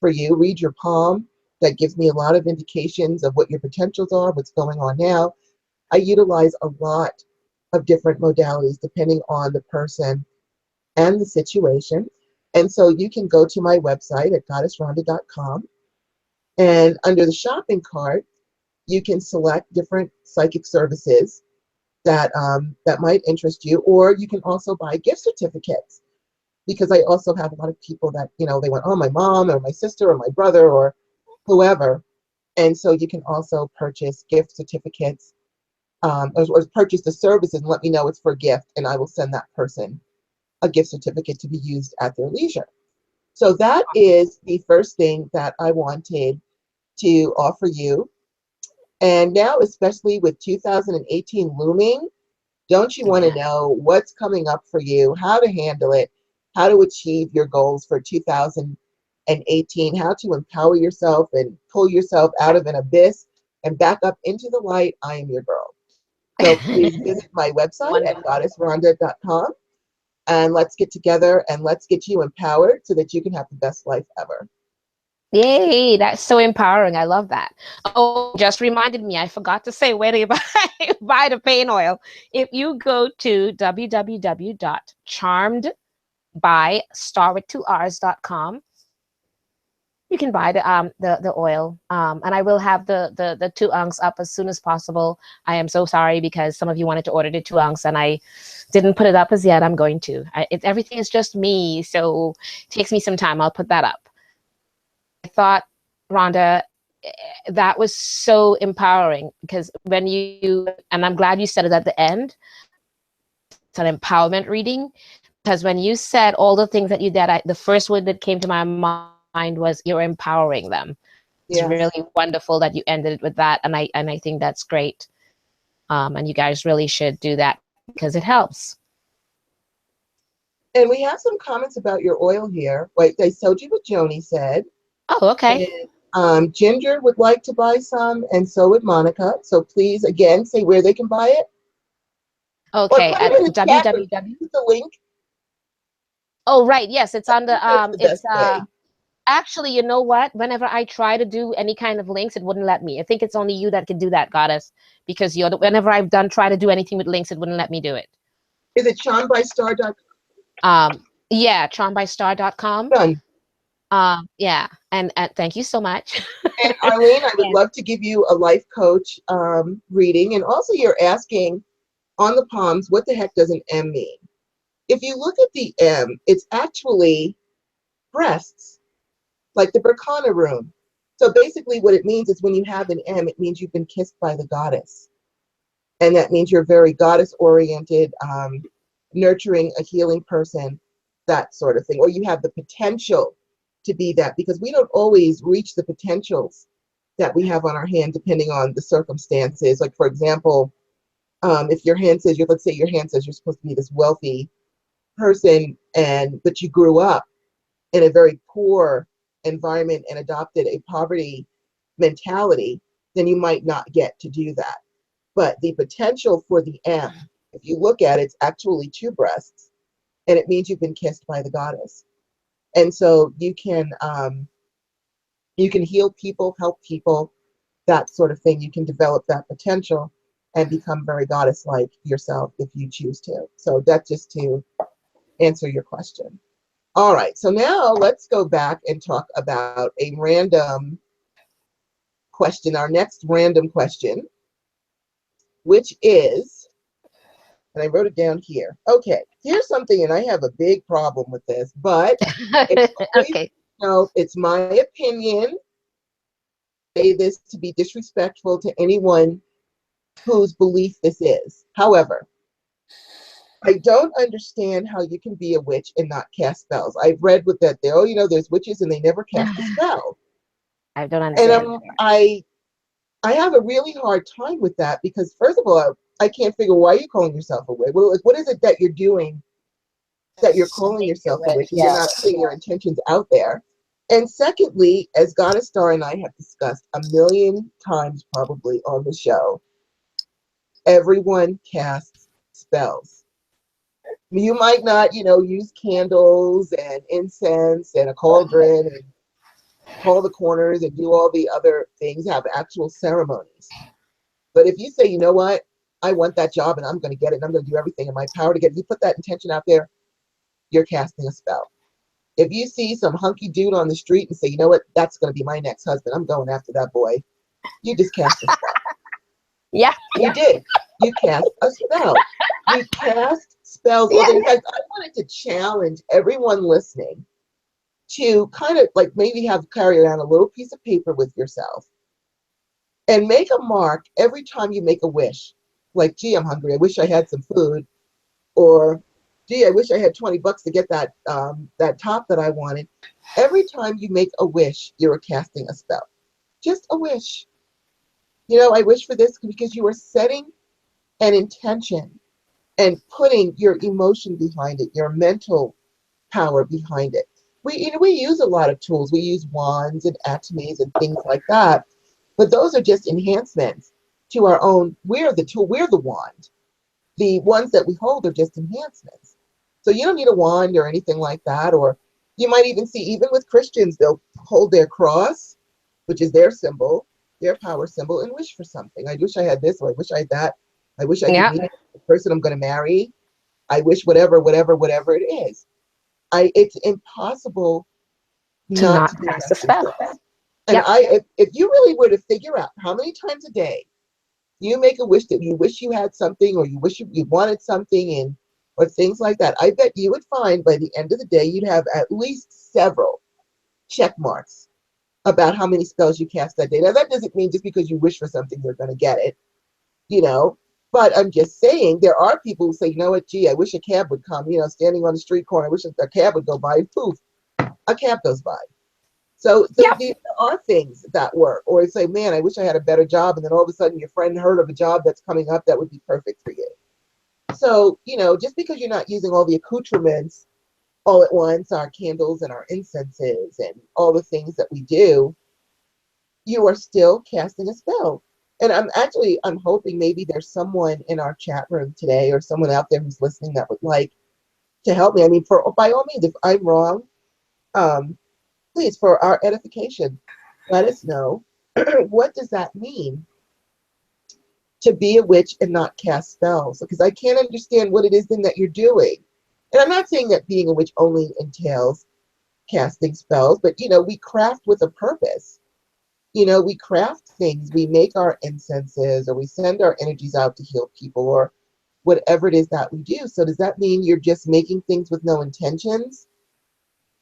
for you. Read your palm. That gives me a lot of indications of what your potentials are, what's going on now. I utilize a lot of different modalities depending on the person and the situation. And so you can go to my website at goddessrhonda.com, and under the shopping cart, you can select different psychic services that might interest you, or you can also buy gift certificates, because I also have a lot of people that, they went, oh, my mom or my sister or my brother or whoever. And so you can also purchase gift certificates, or purchase the services and let me know it's for a gift, and I will send that person a gift certificate to be used at their leisure. So that is the first thing that I wanted to offer you. And now, especially with 2018 looming, don't you want to know what's coming up for you, how to handle it, how to achieve your goals for 2018, how to empower yourself and pull yourself out of an abyss and back up into the light? I am your girl. So please visit my website at goddessrhonda.com, and let's get together and let's get you empowered so that you can have the best life ever. Yay, that's so empowering. I love that. Oh, just reminded me, I forgot to say where to buy, buy the pain oil. If you go to www.charmedby.com, you can buy the oil. And I will have the 2 ounce up as soon as possible. I am so sorry because some of you wanted to order the 2 ounce and I didn't put it up as yet. I'm going to. Everything is just me, so it takes me some time. I'll put that up. I thought, Rhonda, that was so empowering, because when and I'm glad you said it at the end, it's an empowerment reading, because when you said all the things that you did, the first word that came to my mind was you're empowering them. It's really wonderful that you ended it with that, and I think that's great. And you guys really should do that because it helps. And we have some comments about your oil here. Wait, I told you what Joni said. Oh, okay. And, Ginger would like to buy some, and so would Monica. So please, again, say where they can buy it. Okay, or put at it in the chat, or www. put the link. Oh, right. Yes, it's on the That's the best way. Actually, you know what? Whenever I try to do any kind of links, it wouldn't let me. I think it's only you that can do that, Goddess, because whenever I've try to do anything with links, it wouldn't let me do it. Is it charmbystar.com? Yeah, charmbystar.com. Done. Yeah, and thank you so much. And Arlene, I would love to give you a life coach reading. And also, you're asking on the palms, what the heck does an M mean? If you look at the M, it's actually breasts, like the Berkana room. So basically what it means is when you have an M, it means you've been kissed by the goddess. And that means you're very goddess-oriented, nurturing, a healing person, that sort of thing. Or you have the potential to be that, because we don't always reach the potentials that we have on our hand depending on the circumstances. Like, for example, if your hand says, let's say your hand says you're supposed to be this wealthy person, but you grew up in a very poor environment and adopted a poverty mentality, then you might not get to do that. But the potential for the M, if you look at it, it's actually two breasts, and it means you've been kissed by the goddess. And so you can heal people, help people, that sort of thing. You can develop that potential and become very goddess-like yourself if you choose to. So that's just to answer your question. All right, so now let's go back and talk about a random question, our next random question, which is, and I wrote it down here. Okay, here's something, and I have a big problem with this, but it's always, Okay. it's my opinion. I say this to be disrespectful to anyone whose belief this is. However, I don't understand how you can be a witch and not cast spells. I've read with that, there's witches and they never cast a spell. I don't And understand. I have a really hard time with that because, first of all, I can't figure why you're calling yourself a witch. Well, what is it that you're doing that you're calling yourself a witch and you're not putting your intentions out there? And secondly, as Goddess Star and I have discussed a million times probably on the show, everyone casts spells. You might not, use candles and incense and a cauldron and call the corners and do all the other things, have actual ceremonies. But if you say, you know what, I want that job and I'm going to get it and I'm going to do everything in my power to get it, you put that intention out there, you're casting a spell. If you see some hunky dude on the street and say, you know what, that's going to be my next husband, I'm going after that boy, you just cast a spell. Yeah. You did. You cast a spell. We cast spells. Yeah. In fact, I wanted to challenge everyone listening to kind of like maybe carry around a little piece of paper with yourself and make a mark every time you make a wish. Like, gee, I'm hungry. I wish I had some food. Or, gee, I wish I had 20 bucks to get that top that I wanted. Every time you make a wish, you're casting a spell. Just a wish. I wish for this because you are setting an intention and putting your emotion behind it, your mental power behind it. We use a lot of tools. We use wands and atomies and things like that. But those are just enhancements to our own. We're the tool, we're the wand. The ones that we hold are just enhancements. So you don't need a wand or anything like that. Or you might even see, even with Christians, they'll hold their cross, which is their symbol, their power symbol, and wish for something. I wish I had this, or I wish I had that. I wish I could meet the person I'm going to marry. I wish whatever it is. It's impossible To not not to do cast a spell. and if you really were to figure out how many times a day you make a wish that you wish you had something, or you wish you wanted something, or things like that, I bet you would find by the end of the day you'd have at least several check marks about how many spells you cast that day. Now that doesn't mean just because you wish for something you're going to get it, but I'm just saying there are people who say, you know what, gee, I wish a cab would come, standing on the street corner, I wish a cab would go by, and poof, a cab goes by. So there are things that work. Or say, man, I wish I had a better job. And then all of a sudden your friend heard of a job that's coming up that would be perfect for you. So, just because you're not using all the accoutrements all at once, our candles and our incenses and all the things that we do, you are still casting a spell. And I'm hoping maybe there's someone in our chat room today or someone out there who's listening that would like to help me. I mean, by all means, if I'm wrong, please, for our edification, let us know what does that mean to be a witch and not cast spells? Because I can't understand what it is then that you're doing. And I'm not saying that being a witch only entails casting spells, but we craft with a purpose. We craft things, we make our incenses, or we send our energies out to heal people, or whatever it is that we do. So does that mean you're just making things with no intentions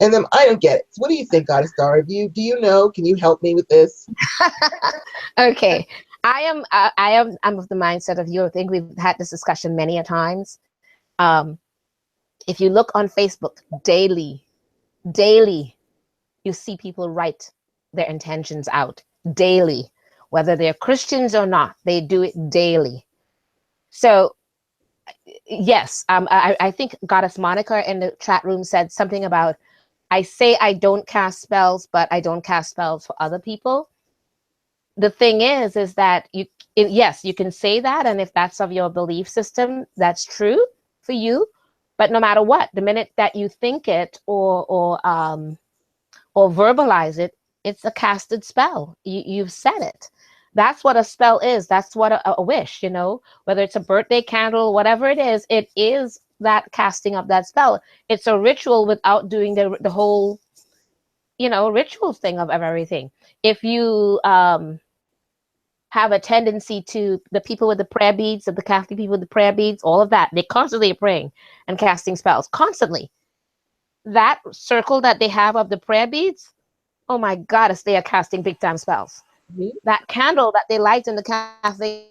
And then I don't get it. So what do you think, Goddess Star? Do you know? Can you help me with this? Okay. I'm of the mindset of you. I think we've had this discussion many a times. If you look on Facebook daily, you see people write their intentions out daily, whether they're Christians or not. They do it daily. So yes, I think Goddess Monica in the chat room said something about, I say I don't cast spells, but I don't cast spells for other people. The thing is that yes, you can say that, and if that's of your belief system, that's true for you. But no matter what, the minute that you think it or verbalize it, it's a casted spell. You've said it. That's what a spell is. That's what a wish, whether it's a birthday candle, whatever it is that casting of that spell. It's a ritual without doing the whole, ritual thing of everything. If you have a tendency to, the people with the prayer beads, of the Catholic people with the prayer beads, all of that, they constantly are praying and casting spells constantly. That circle that they have of the prayer beads, oh my goddess, they are casting big time spells. Mm-hmm. That candle that they light in the Catholic,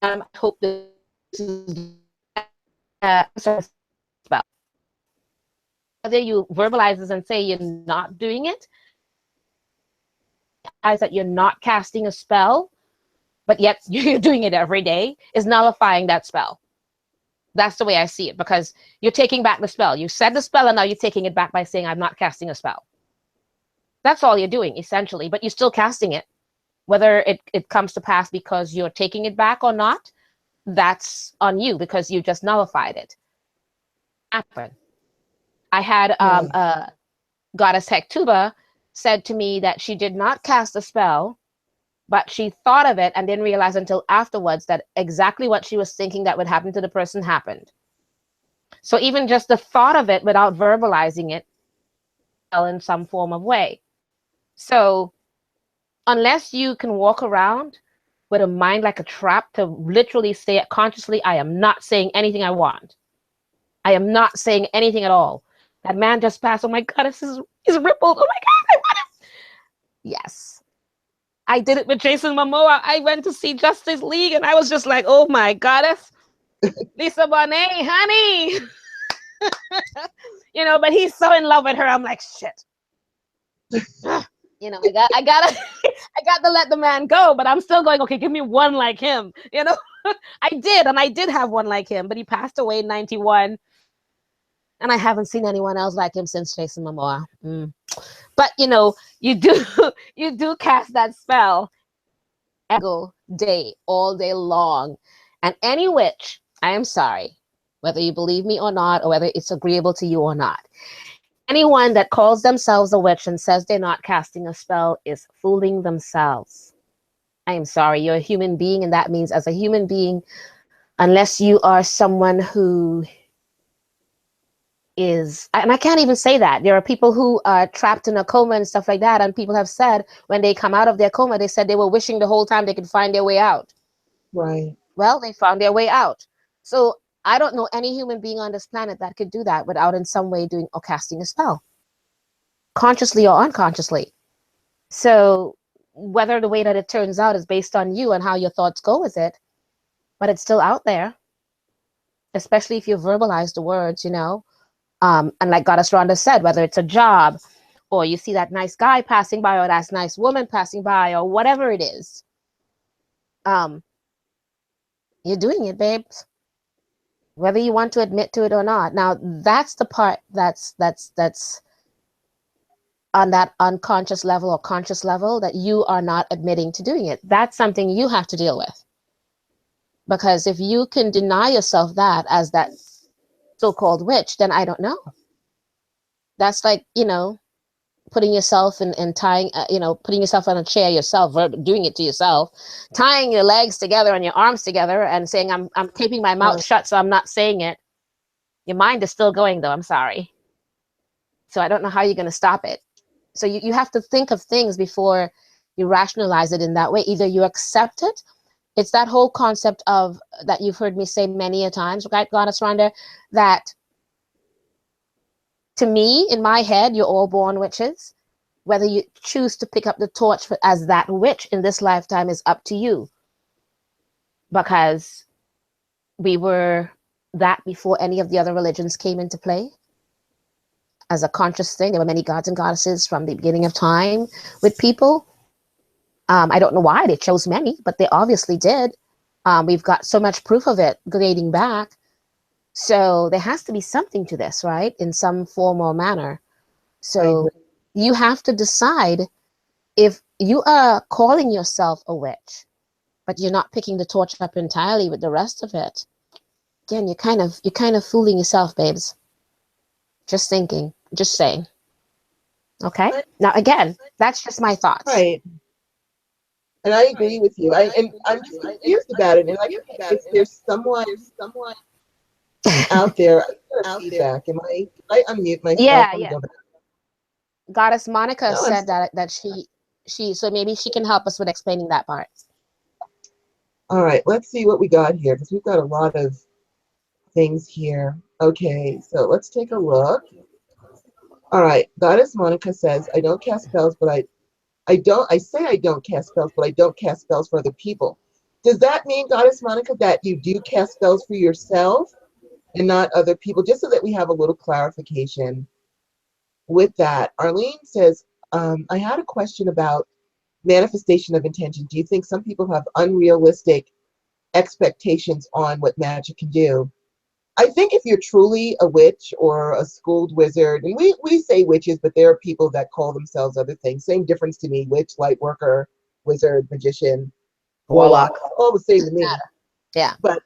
I hope this is spell. Whether you verbalize this and say you're not doing it, that you're not casting a spell, but yet you're doing it every day, is nullifying that spell. That's the way I see it, because you're taking back the spell. You said the spell, and now you're taking it back by saying, I'm not casting a spell. That's all you're doing, essentially, but you're still casting it. Whether it comes to pass because you're taking it back or not, that's on you, because you just nullified it. I had Goddess Hecuba said to me that she did not cast a spell, but she thought of it and didn't realize until afterwards that exactly what she was thinking that would happen to the person happened. So even just the thought of it without verbalizing it, in some form of way. So unless you can walk around with a mind like a trap to literally say it consciously, I am not saying anything I want. I am not saying anything at all. That man just passed. Oh my God, he's rippled. Oh my God, I want him. Yes. I did it with Jason Momoa. I went to see Justice League, and I was just like, oh my goddess, Lisa Bonet, honey. But he's so in love with her. I'm like, shit. I got to let the man go, but I'm still going, okay, give me one like him. I did have one like him, but he passed away in 91. And I haven't seen anyone else like him since Jason Momoa. But you do cast that spell every day, all day long. And any witch, I am sorry, whether you believe me or not, or whether it's agreeable to you or not, anyone that calls themselves a witch and says they're not casting a spell is fooling themselves. I am sorry, you're a human being, and that means as a human being, unless you are someone who is, and I can't even say that. There are people who are trapped in a coma and stuff like that, and people have said when they come out of their coma, they said they were wishing the whole time they could find their way out. Right. Well, they found their way out. So I don't know any human being on this planet that could do that without in some way doing or casting a spell, consciously or unconsciously. So whether the way that it turns out is based on you and how your thoughts go with it, but it's still out there, especially if you verbalize the words, and like Goddess Rhonda said, whether it's a job, or you see that nice guy passing by, or that nice woman passing by, or whatever it is, you're doing it, babes, whether you want to admit to it or not. Now, that's the part that's on that unconscious level or conscious level that you are not admitting to doing it. That's something you have to deal with. Because if you can deny yourself that as that so-called witch, then I don't know. That's like, putting yourself and tying, putting yourself on a chair yourself, doing it to yourself, tying your legs together and your arms together and saying, I'm keeping my mouth shut, so I'm not saying it. Your mind is still going, though. I'm sorry. So I don't know how you're going to stop it. So you have to think of things before you rationalize it in that way. Either you accept it. It's that whole concept of that you've heard me say many a times, right, Goddess Rhonda, that To me, in my head, you're all born witches. Whether you choose to pick up the torch as that witch in this lifetime is up to you. Because we were that before any of the other religions came into play as a conscious thing. There were many gods and goddesses from the beginning of time with people. I don't know why they chose many, but they obviously did. We've got so much proof of it dating back. So there has to be something to this, right? In some form or manner. So you have to decide if you are calling yourself a witch, but you're not picking the torch up entirely with the rest of it. Again, you're kind of fooling yourself, babes. Just thinking, just saying. Okay? Now again, that's just my thoughts. Right. And I agree with you. I'm just confused about it. And like, if there's someone out there, feedback. Am I unmute myself? Yeah. Goddess Monica No, said that she so maybe she can help us with explaining that part. All right, let's see what we got here, because we've got a lot of things here. Okay, so let's take a look. All right, Goddess Monica says, I don't cast spells, but I don't cast spells, but I don't cast spells for other people. Does that mean, Goddess Monica, that you do cast spells for yourself and not other people? Just so that we have a little clarification with that. Arlene says, I had a question about manifestation of intention. Do you think some people have unrealistic expectations on what magic can do? I think if you're truly a witch or a schooled wizard, and we say witches, but there are people that call themselves other things. Same difference to me: witch, light worker, wizard, magician, warlock, all the same to me. Yeah. But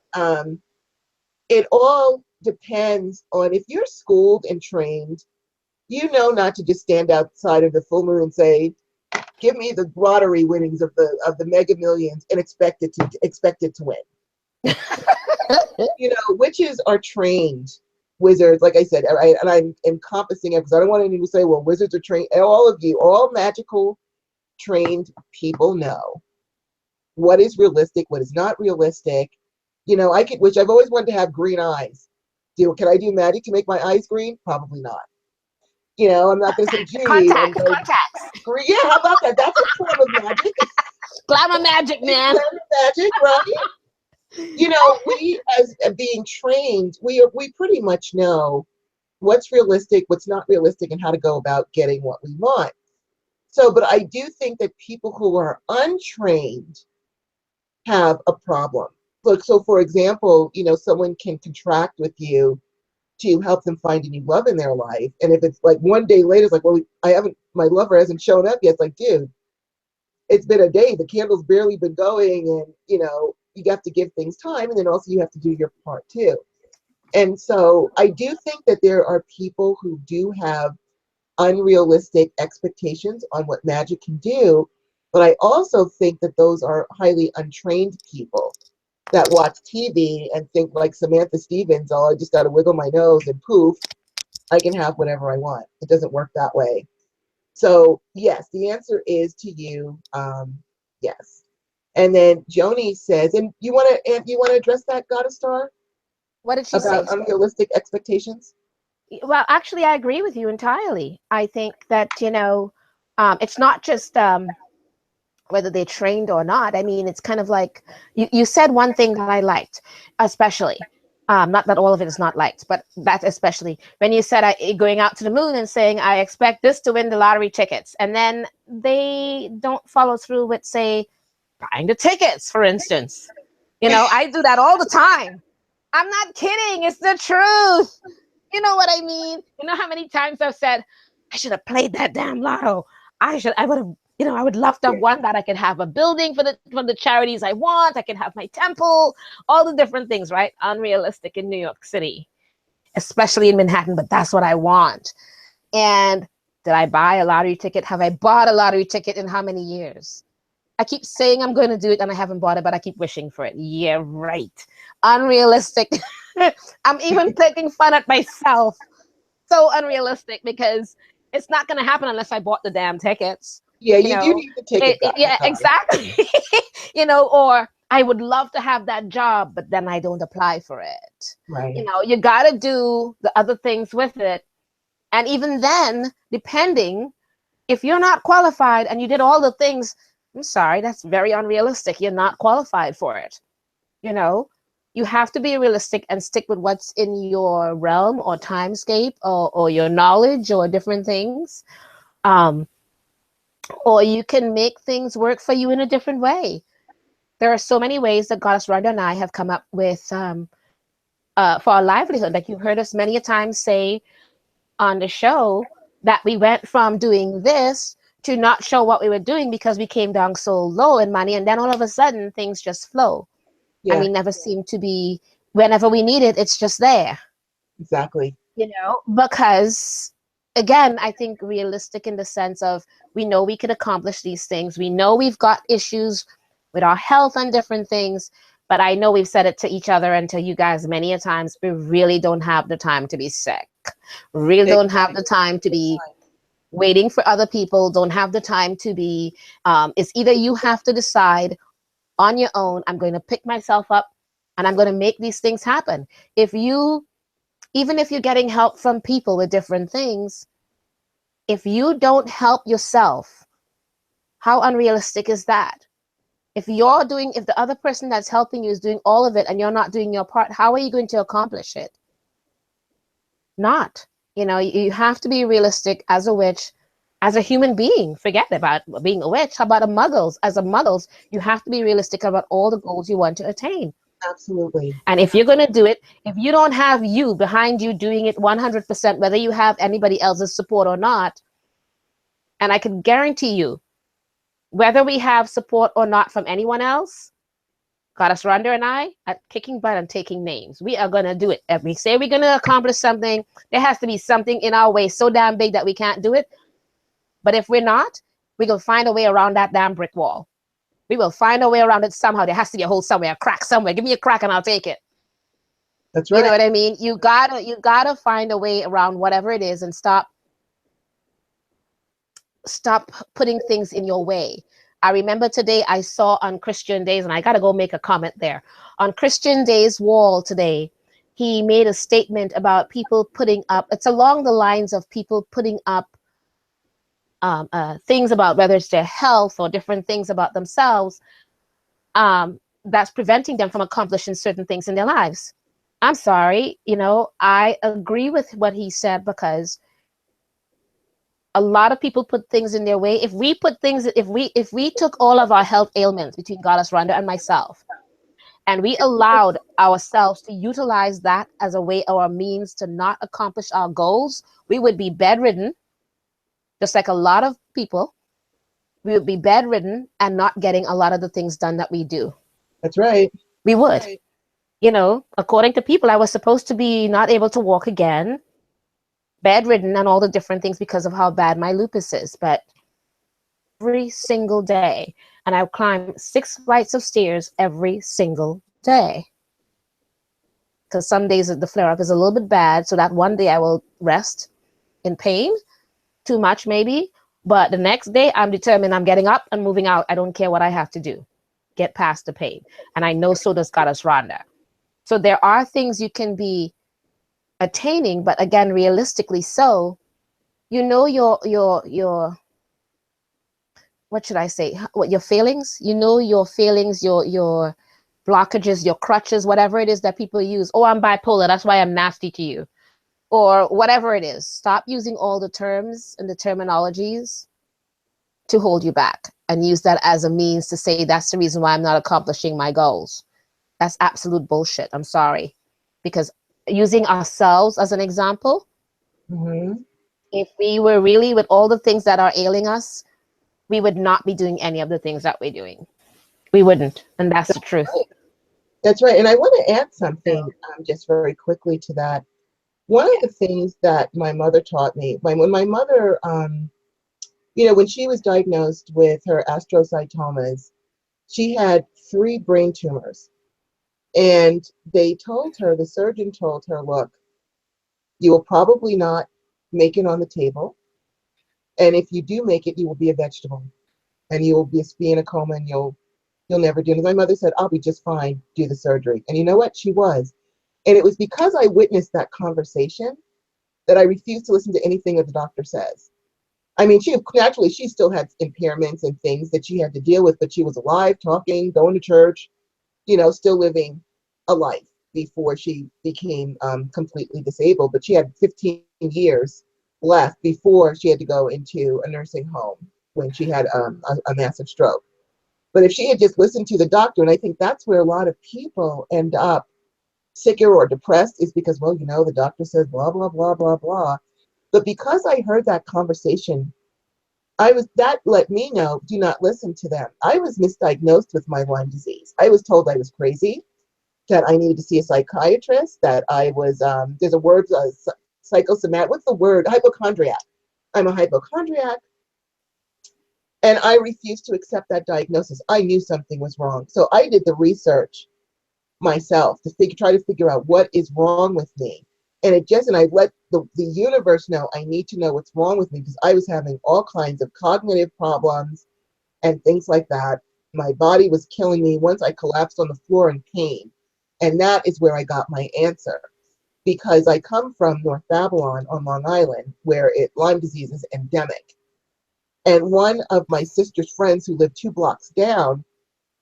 it all depends on if you're schooled and trained. You know not to just stand outside of the full moon and say, "Give me the lottery winnings of the Mega Millions," and expect it to win. You know, witches are trained wizards, like I said, and I'm encompassing it because I don't want anyone to say, well, wizards are trained. All of you, all magical trained people know what is realistic, what is not realistic. You know, which I've always wanted to have green eyes. Can I do magic to make my eyes green? Probably not. You know, I'm not going to say, gee, contacts. Green. Yeah, how about that? That's a form of magic. Glamour magic, man. Glamour magic, right? You know, we as being trained, we pretty much know what's realistic, what's not realistic, and how to go about getting what we want. So, but I do think that people who are untrained have a problem. Look, so for example, you know, someone can contract with you to help them find a new love in their life. And if it's like one day later, it's like, well, my lover hasn't shown up yet. It's like, dude, it's been a day. The candle's barely been going, and you know, you have to give things time, and then also you have to do your part too. And so I do think that there are people who do have unrealistic expectations on what magic can do, but I also think that those are highly untrained people that watch TV and think like Samantha Stevens, oh, I just got to wiggle my nose and poof, I can have whatever I want. It doesn't work that way. So yes, the answer is to you, yes. And then Joni says, and you want to address that, Goddess Star? What did she say? About unrealistic expectations? Well, actually, I agree with you entirely. I think that, you know, it's not just whether they're trained or not. I mean, it's kind of like you said one thing that I liked, especially. Not that all of it is not liked, but that especially when you said going out to the moon and saying, I expect this to win the lottery tickets. And then they don't follow through with, say, buying the tickets, for instance. You know, I do that all the time. I'm not kidding. It's the truth. You know what I mean? You know how many times I've said, I should have played that damn lotto. I would have, you know, I would love to have won that. I could have a building for the charities I want. I can have my temple, all the different things, right? Unrealistic in New York City, especially in Manhattan, but that's what I want. And did I buy a lottery ticket? Have I bought a lottery ticket in how many years? I keep saying I'm going to do it and I haven't bought it, but I keep wishing for it. Yeah, right. Unrealistic. I'm even taking fun at myself. So unrealistic because it's not going to happen unless I bought the damn tickets. Yeah, you do need the ticket. Yeah, exactly. You know, or I would love to have that job, but then I don't apply for it. Right. You know, you got to do the other things with it And even then, depending, if you're not qualified and you did all the things, I'm sorry, that's very unrealistic. You're not qualified for it. You know, you have to be realistic and stick with what's in your realm or timescape, or your knowledge or different things. Um, or you can make things work for you in a different way. There are so many ways that Goddess Rhonda and I have come up with, for our livelihood. Like you've heard us many a times say on the show that we went from doing this to not show what we were doing because we came down so low in money, and then all of a sudden things just flow, and Yeah, we never seem to be, whenever we need it, it's just there. exactly. Because again, I think realistic in the sense of, we know we could accomplish these things, we know we've got issues with our health and different things, but I know we've said it to each other and to you guys many a times, we really don't have the time to be sick, really don't have the time to be waiting for other people, don't have the time to be, it's either you have to decide on your own, I'm going to pick myself up and I'm going to make these things happen. If you, even if you're getting help from people with different things, if you don't help yourself, how unrealistic is that? If you're doing, if the other person that's helping you is doing all of it and you're not doing your part, how are you going to accomplish it? Not. You have to be realistic as a witch, as a human being. Forget about being a witch. How about a muggles? As a muggles, you have to be realistic about all the goals you want to attain. Absolutely. And if you're going to do it, if you don't have you behind you doing it 100%, whether you have anybody else's support or not, and I can guarantee you, whether we have support or not from anyone else, Goddess Rhonda and I, at kicking butt and taking names, we are going to do it. If we say we're going to accomplish something, there has to be something in our way so damn big that we can't do it. But if we're not, we're going to find a way around that damn brick wall. We will find a way around it somehow. There has to be a hole somewhere, a crack somewhere. Give me a crack and I'll take it. That's You know right. what I mean? You gotta find a way around whatever it is and stop putting things in your way. I remember today I saw on Christian Days, and I gotta go make a comment there. On Christian Days' wall today, he made a statement about people putting up, it's along the lines of people putting up things about whether it's their health or different things about themselves, that's preventing them from accomplishing certain things in their lives. I'm sorry, I agree with what he said, because a lot of people put things in their way. If we took all of our health ailments between Goddess Rhonda and myself, and we allowed ourselves to utilize that as a way or a means to not accomplish our goals, we would be bedridden, just like a lot of people. We would be bedridden and not getting a lot of the things done that we do. That's right. We would. According to people, I was supposed to be not able to walk again, bedridden, and all the different things because of how bad my lupus is. But every single day, and I climb 6 flights of stairs every single day. Because some days the flare up is a little bit bad, so that one day I will rest in pain, too much maybe. But the next day, I'm determined, I'm getting up and moving out. I don't care what I have to do. Get past the pain. And I know so does Goddess Rhonda. So there are things you can be attaining, but again, realistically so, your what should I say? What your failings? Your failings, your blockages, your crutches, whatever it is that people use. Oh, I'm bipolar, that's why I'm nasty to you. Or whatever it is. Stop using all the terms and the terminologies to hold you back, and use that as a means to say that's the reason why I'm not accomplishing my goals. That's absolute bullshit. I'm sorry. Because using ourselves as an example, Mm-hmm. if we were really with all the things that are ailing us, we would not be doing any of the things that we're doing. We wouldn't. And that's the truth. That's right. And I want to add something just very quickly to that. One of the things that my mother taught me, when my mother, when she was diagnosed with her astrocytomas, she had 3 brain tumors. And the surgeon told her, look, you will probably not make it on the table. And if you do make it, you will be a vegetable. And you will just be in a coma, and you'll never do it. And my mother said, I'll be just fine, do the surgery. And you know what? She was. And it was because I witnessed that conversation that I refuse to listen to anything that the doctor says. I mean, she still had impairments and things that she had to deal with, but she was alive, talking, going to church, still living a life before she became completely disabled. But she had 15 years left before she had to go into a nursing home when she had a massive stroke. But if she had just listened to the doctor, and I think that's where a lot of people end up sicker or depressed, is because, well, the doctor says blah, blah, blah, blah, blah. But because I heard that conversation, that let me know, do not listen to them. I was misdiagnosed with my Lyme disease. I was told I was crazy, that I needed to see a psychiatrist, that I was, there's a word, psychosomatic, what's the word? Hypochondriac. I'm a hypochondriac. And I refused to accept that diagnosis. I knew something was wrong. So I did the research myself to try to figure out what is wrong with me. And I let the universe know I need to know what's wrong with me, because I was having all kinds of cognitive problems and things like that. My body was killing me. Once I collapsed on the floor in pain. And that is where I got my answer, because I come from North Babylon on Long Island, where Lyme disease is endemic. And one of my sister's friends who lived 2 blocks down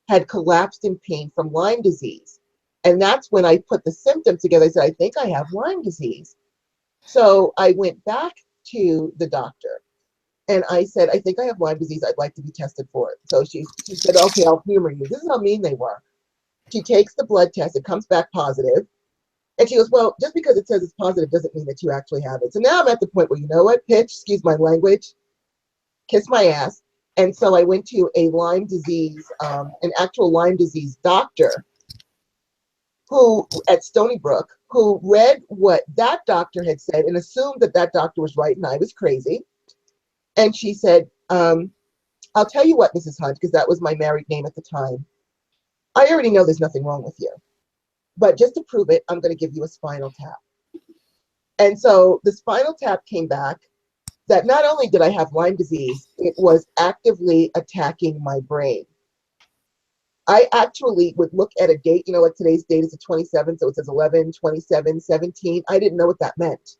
had collapsed in pain from Lyme disease. And that's when I put the symptoms together. I said, I think I have Lyme disease. So I went back to the doctor and I said, I think I have Lyme disease. I'd like to be tested for it. So she said, okay, I'll humor you. This is how mean they were. She takes the blood test. It comes back positive. And she goes, well, just because it says it's positive doesn't mean that you actually have it. So now I'm at the point where, you know what, pitch, excuse my language, kiss my ass. And so I went to a Lyme disease, an actual Lyme disease doctor who at Stony Brook, who read what that doctor had said and assumed that that doctor was right and I was crazy. And she said, I'll tell you what, Mrs. Hunt, because that was my married name at the time. I already know there's nothing wrong with you. But just to prove it, I'm going to give you a spinal tap. And so the spinal tap came back that not only did I have Lyme disease, it was actively attacking my brain. I actually would look at a date, like today's date is the 27th, so it says 11, 27, 17. I didn't know what that meant.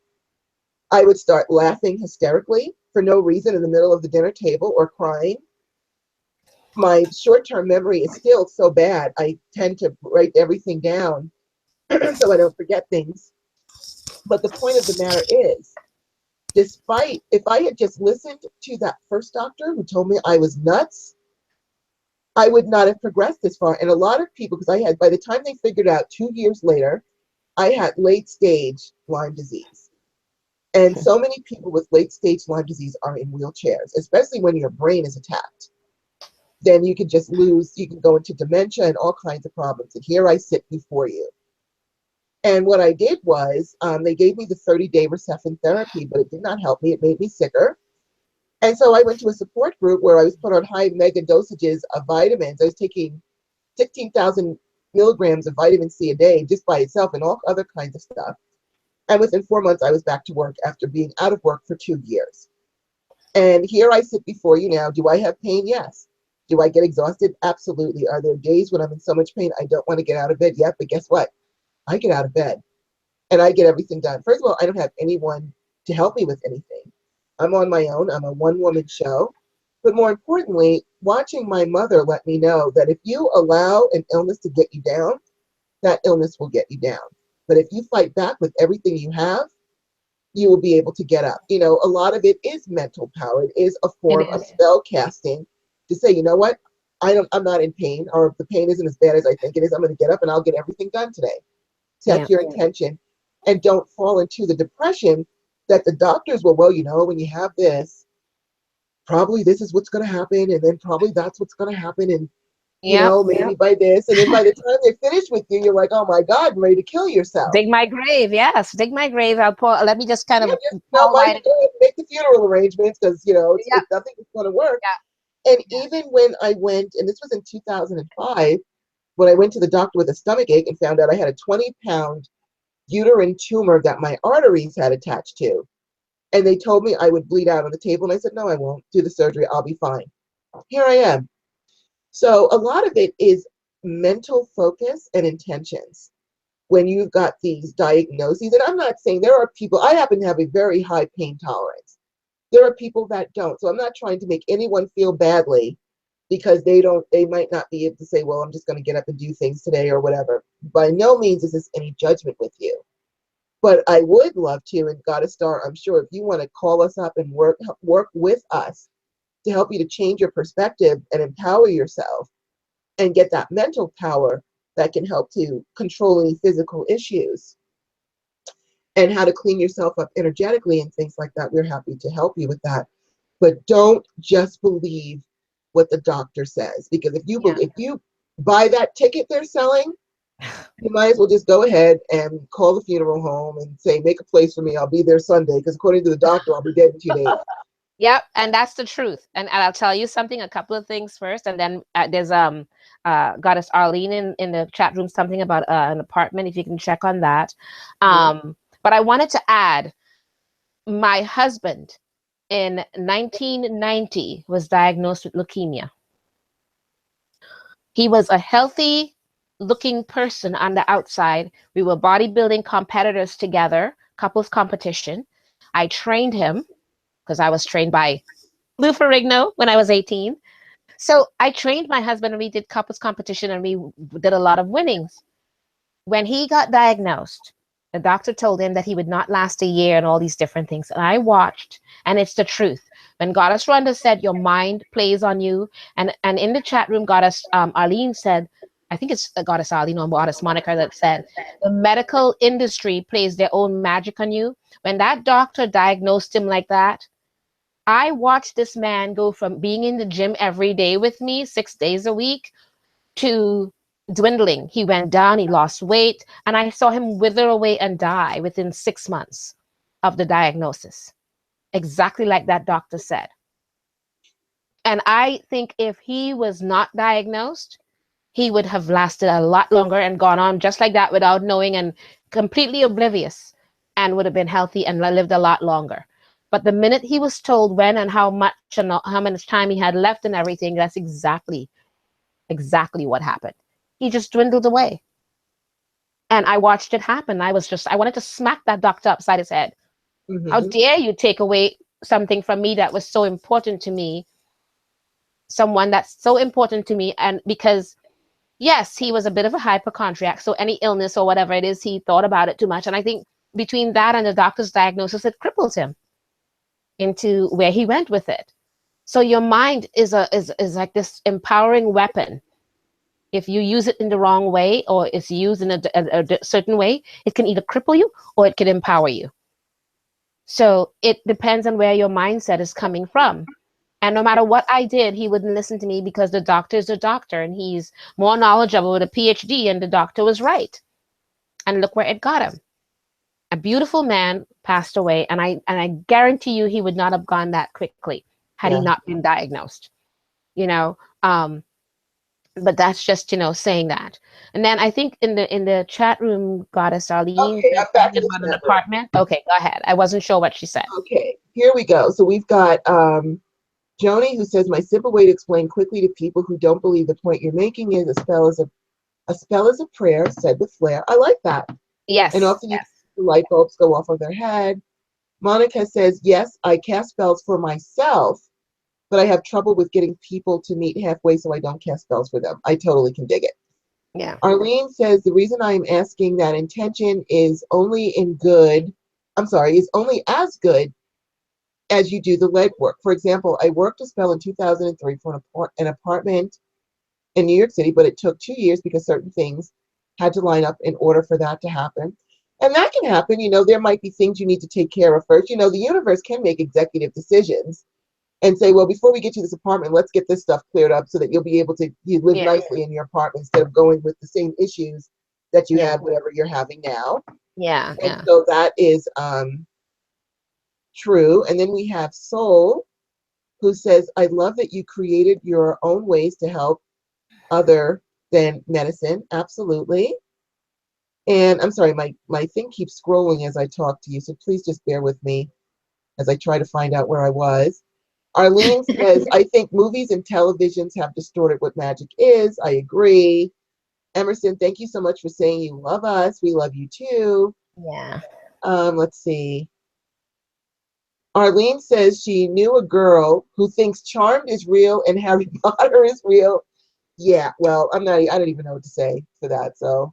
I would start laughing hysterically for no reason in the middle of the dinner table, or crying. My short-term memory is still so bad. I tend to write everything down so I don't forget things. But the point of the matter is, despite, if I had just listened to that first doctor who told me I was nuts, I would not have progressed this far. And a lot of people, because by the time they figured out 2 years later, I had late stage Lyme disease. And so many people with late stage Lyme disease are in wheelchairs, especially when your brain is attacked. Then you can go into dementia and all kinds of problems. And here I sit before you. And what I did was, they gave me the 30-day Recephin therapy, but it did not help me. It made me sicker. And so I went to a support group where I was put on high mega dosages of vitamins. I was taking 16,000 milligrams of vitamin C a day just by itself, and all other kinds of stuff. And within 4 months, I was back to work after being out of work for 2 years. And here I sit before you now. Do I have pain? Yes. Do I get exhausted? Absolutely. Are there days when I'm in so much pain I don't want to get out of bed yet? But guess what? I get out of bed and I get everything done. First of all, I don't have anyone to help me with anything. I'm on my own. I'm a one-woman show. But more importantly, watching my mother let me know that if you allow an illness to get you down, that illness will get you down. But if you fight back with everything you have, you will be able to get up. A lot of it is mental power. It is a form of spell casting to say, you know what? I'm not in pain, or if the pain isn't as bad as I think it is, I'm going to get up and I'll get everything done today. Set your intention and don't fall into the depression that the doctors will, well, when you have this, probably this is what's going to happen, and then probably that's what's going to happen, and maybe by this, and then by the time they're finished with you, you're like, oh my God, I'm ready to kill yourself. Dig my grave, yes, dig my grave. Let me just kind of make the funeral arrangements, because nothing is going to work. And even when I went, and this was in 2005, when I went to the doctor with a stomach ache and found out I had a 20-pound uterine tumor that my arteries had attached to. And they told me I would bleed out on the table. And I said, no, I won't do the surgery. I'll be fine. Here I am. So a lot of it is mental focus and intentions. when you've got these diagnoses, and I'm not saying, there are people, I happen to have a very high pain tolerance. There are people that don't. So I'm not trying to make anyone feel badly because they might not be able to say, well, I'm just going to get up and do things today or whatever. By no means is this any judgment with you. But I would love to, and Goddess Star, I'm sure, if you want to call us up and work with us to help you to change your perspective and empower yourself and get that mental power that can help to control any physical issues and how to clean yourself up energetically and things like that, we're happy to help you with that. But don't just believe what the doctor says, because if you buy that ticket they're selling, you might as well just go ahead and call the funeral home and say, make a place for me. I'll be there Sunday, because according to the doctor, I'll be dead in 2 days. Yep, and that's the truth. And I'll tell you something, a couple of things first, and then there's Goddess Arlene in the chat room, something about an apartment, if you can check on that. But I wanted to add, my husband in 1990 was diagnosed with leukemia. He was a healthy looking person on the outside. We were bodybuilding competitors together, couples competition. I trained him because I was trained by Lou Ferrigno when I was 18. So I trained my husband and we did couples competition and we did a lot of winnings. When he got diagnosed, the doctor told him that he would not last a year and all these different things. And I watched, and it's the truth. When Goddess Rhonda said your mind plays on you, and in the chat room, Goddess Arlene said, I think it's Goddess Arlene or Goddess Monica that said, the medical industry plays their own magic on you. When that doctor diagnosed him like that, I watched this man go from being in the gym every day with me, 6 days a week, to dwindling. He went down, he lost weight, and I saw him wither away and die within 6 months of the diagnosis. Exactly like that doctor said. And I think if he was not diagnosed, he would have lasted a lot longer and gone on just like that without knowing and completely oblivious, and would have been healthy and lived a lot longer. But the minute he was told when and how much and how much time he had left and everything, that's exactly what happened. He just dwindled away. And I watched it happen. I wanted to smack that doctor upside his head. How dare you take away something from me that was so important to me, someone that's so important to me. And because, yes, he was a bit of a hypochondriac, so any illness or whatever it is, he thought about it too much. And I think between that and the doctor's diagnosis, it crippled him into where he went with it. So your mind is like this empowering weapon. If you use it in the wrong way, or it's used in a certain way, it can either cripple you or it can empower you. So it depends on where your mindset is coming from. And no matter what I did, he wouldn't listen to me because the doctor is a doctor and he's more knowledgeable with a PhD, and the doctor was right. And look where it got him. A beautiful man passed away, and I guarantee you he would not have gone that quickly had he not been diagnosed. But that's just, saying that. And then I think in the chat room, Goddess Arlene Okay, I'm back in about an apartment. Okay, go ahead. I wasn't sure what she said. Okay, here we go. So we've got Joni, who says, my simple way to explain quickly to people who don't believe the point you're making is a spell is a prayer said with flair. I like that. Yes. And often you see the light bulbs go off of their head. Monica says, yes, I cast spells for myself, but I have trouble with getting people to meet halfway, so I don't cast spells for them. I totally can dig it. Yeah. Arlene says, the reason I'm asking that intention is only is only as good as you do the legwork. For example, I worked a spell in 2003 for an apartment in New York City, but it took 2 years because certain things had to line up in order for that to happen. And that can happen. There might be things you need to take care of first. The universe can make executive decisions and say, well, before we get you this apartment, let's get this stuff cleared up so that you'll be able to live nicely in your apartment instead of going with the same issues that you have, whatever you're having now. And so that is true. And then we have Soul, who says, I love that you created your own ways to help other than medicine. Absolutely. And I'm sorry, my thing keeps scrolling as I talk to you, so please just bear with me as I try to find out where I was. Arlene says, I think movies and televisions have distorted what magic is. I agree. Emerson, thank you so much for saying you love us. We love you too. Yeah. Let's see. Arlene says she knew a girl who thinks Charmed is real and Harry Potter is real. Yeah, well, I don't even know what to say for that. So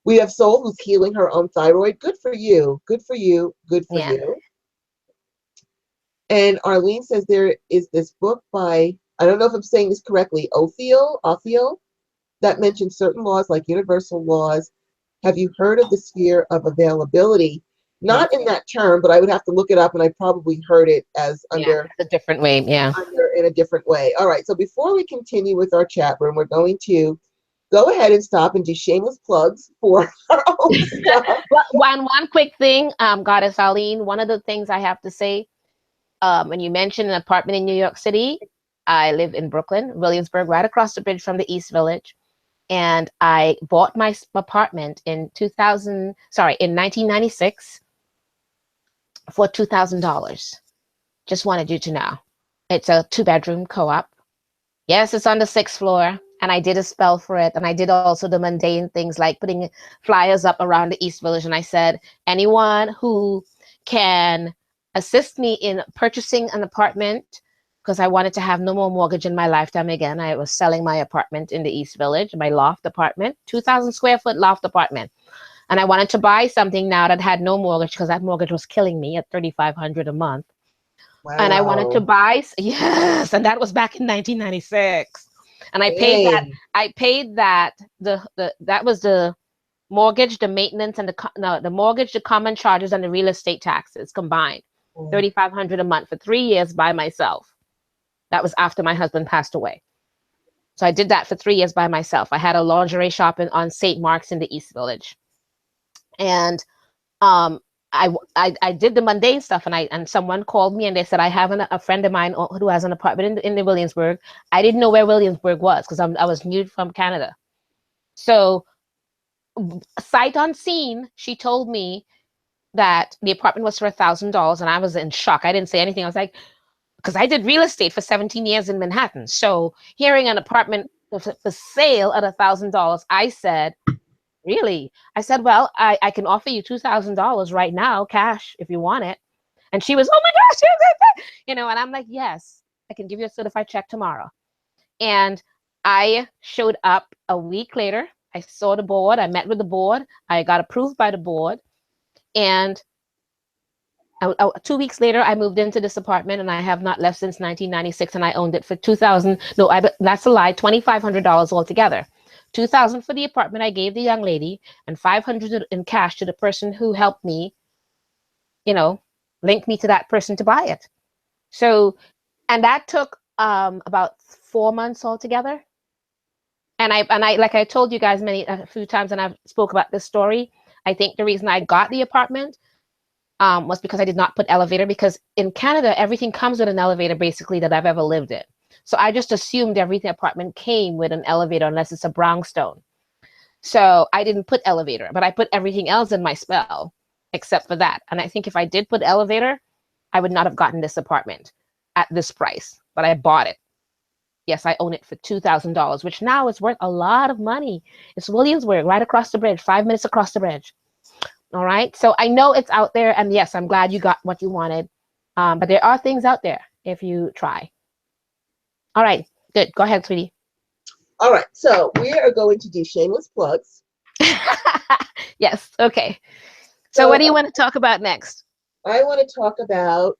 we have Soul who's healing her own thyroid. Good for you. Good for you. Good for Yeah. you. And Arlene says there is this book by, I don't know if I'm saying this correctly, Ophiel, that mentions certain laws like universal laws. Have you heard of the sphere of availability? Not in that term, but I would have to look it up, and I probably heard it as Yeah, under a different way. Yeah. in a different way. All right, so before we continue with our chat room, we're going to go ahead and stop and do shameless plugs for our own stuff. Well, one quick thing, Goddess Aline, one of the things I have to say, when you mentioned an apartment in New York City, I live in Brooklyn, Williamsburg, right across the bridge from the East Village. And I bought my apartment in 1996 for $2,000. Just wanted you to know. It's a 2-bedroom co-op. Yes, it's on the 6th floor. And I did a spell for it. And I did also the mundane things like putting flyers up around the East Village. And I said, anyone who can assist me in purchasing an apartment, because I wanted to have no more mortgage in my lifetime again. I was selling my apartment in the East Village, my loft apartment, 2,000 square foot loft apartment. And I wanted to buy something now that had no mortgage because that mortgage was killing me at $3,500 a month. Wow. And I wanted to buy, yes, and that was back in 1996. And I paid that. I paid that. That was the mortgage, the maintenance, and the mortgage, the common charges, and the real estate taxes combined. $3,500 a month for 3 years by myself. That was after my husband passed away. So I did that for 3 years by myself. I had a lingerie shop on St. Mark's in the East Village, and I did the mundane stuff, and someone called me and they said I have a friend of mine who has an apartment in the Williamsburg. I didn't know where Williamsburg was because I was new from Canada. So sight unseen, she told me that the apartment was for $1,000, and I was in shock. I didn't say anything. I was like, because I did real estate for 17 years in Manhattan. So hearing an apartment for sale at $1,000, I said, really? I said, well, I can offer you $2,000 right now, cash, if you want it. And she was, oh my gosh, and I'm like, yes, I can give you a certified check tomorrow. And I showed up a week later. I saw the board. I met with the board. I got approved by the board. And 2 weeks later, I moved into this apartment, and I have not left since 1996, and I owned it for $2,000. No, that's a lie, $2,500 altogether. $2,000 for the apartment I gave the young lady, and $500 in cash to the person who helped me, link me to that person to buy it. So, and that took about 4 months altogether. And I like I told you guys a few times, and I've spoke about this story. I think the reason I got the apartment was because I did not put elevator, because in Canada, everything comes with an elevator basically that I've ever lived in. So I just assumed every apartment came with an elevator unless it's a brownstone. So I didn't put elevator, but I put everything else in my spell except for that. And I think if I did put elevator, I would not have gotten this apartment at this price, but I bought it. Yes, I own it for $2,000, which now is worth a lot of money. It's Williamsburg, right across the bridge, 5 minutes across the bridge. All right. So I know it's out there, and yes, I'm glad you got what you wanted. But there are things out there if you try. All right. Good. Go ahead, sweetie. All right. So we are going to do shameless plugs. Yes. Okay. So what do you want to talk about next? I want to talk about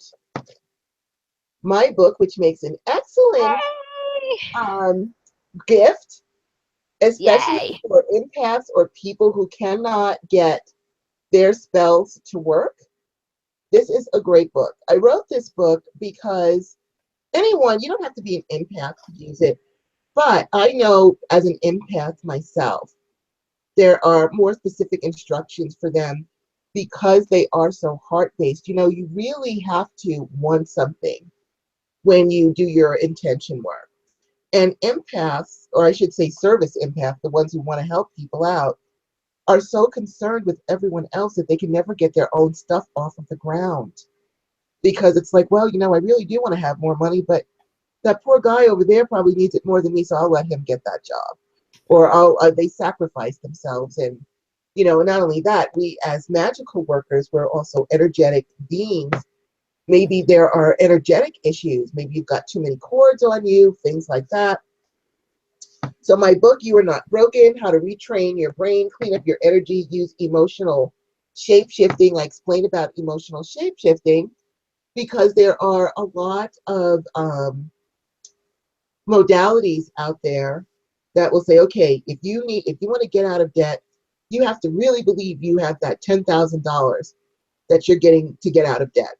my book, which makes an excellent gift, especially for empaths or people who cannot get their spells to work. This is a great book. I wrote this book because you don't have to be an empath to use it, but I know as an empath myself, there are more specific instructions for them because they are so heart-based. You really have to want something when you do your intention work. And empaths, or I should say service empaths, the ones who want to help people out, are so concerned with everyone else that they can never get their own stuff off of the ground. Because it's like, well, I really do want to have more money, but that poor guy over there probably needs it more than me, so I'll let him get that job. or they sacrifice themselves. And, you know, not only that, we as magical workers, we're also energetic beings. Maybe there are energetic issues. Maybe you've got too many cords on you, things like that. So my book, You Are Not Broken, How to Retrain Your Brain, Clean Up Your Energy, Use Emotional Shape-Shifting. I explain about emotional shape-shifting because there are a lot of modalities out there that will say, okay, if you want to get out of debt, you have to really believe you have that $10,000 that you're getting to get out of debt.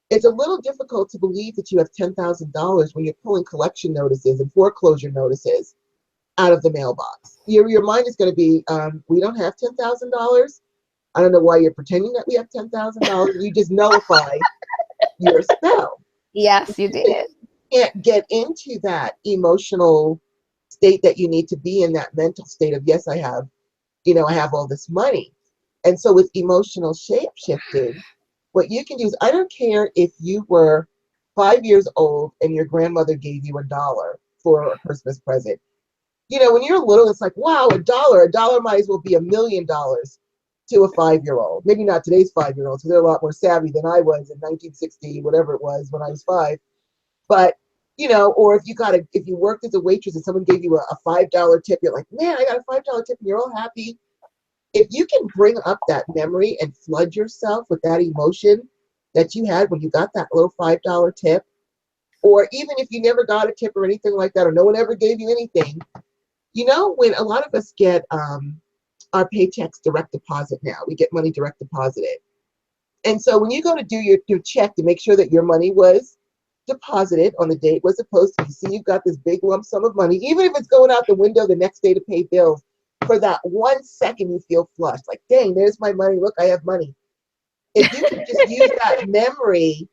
It's a little difficult to believe that you have $10,000 when you're pulling collection notices and foreclosure notices out of the mailbox. Your mind is going to be, we don't have $10,000. I don't know why you're pretending that we have $10,000. You just nullify your spell. Yes, you did. You can't get into that emotional state that you need to be in, that mental state of, yes, I have, I have all this money. And so with emotional shape shifting, what you can do is, I don't care if you were 5 years old and your grandmother gave you $1 for a Christmas present. When you're little, it's like, wow, $1. $1 might as well be $1,000,000 to a 5-year-old. Maybe not today's 5-year-olds, because they're a lot more savvy than I was in 1960, whatever it was when I was 5. But, or if you worked as a waitress and someone gave you a $5 tip, you're like, man, I got a $5 tip, and you're all happy. If you can bring up that memory and flood yourself with that emotion that you had when you got that little $5 tip, or even if you never got a tip or anything like that, or no one ever gave you anything, when a lot of us get our paychecks direct deposit now, we get money direct deposited. And so when you go to do your check to make sure that your money was deposited on the date was supposed to be, see, you've got this big lump sum of money, even if it's going out the window the next day to pay bills, for that 1 second you feel flushed, like, dang, there's my money, look, I have money. If you can just use that memory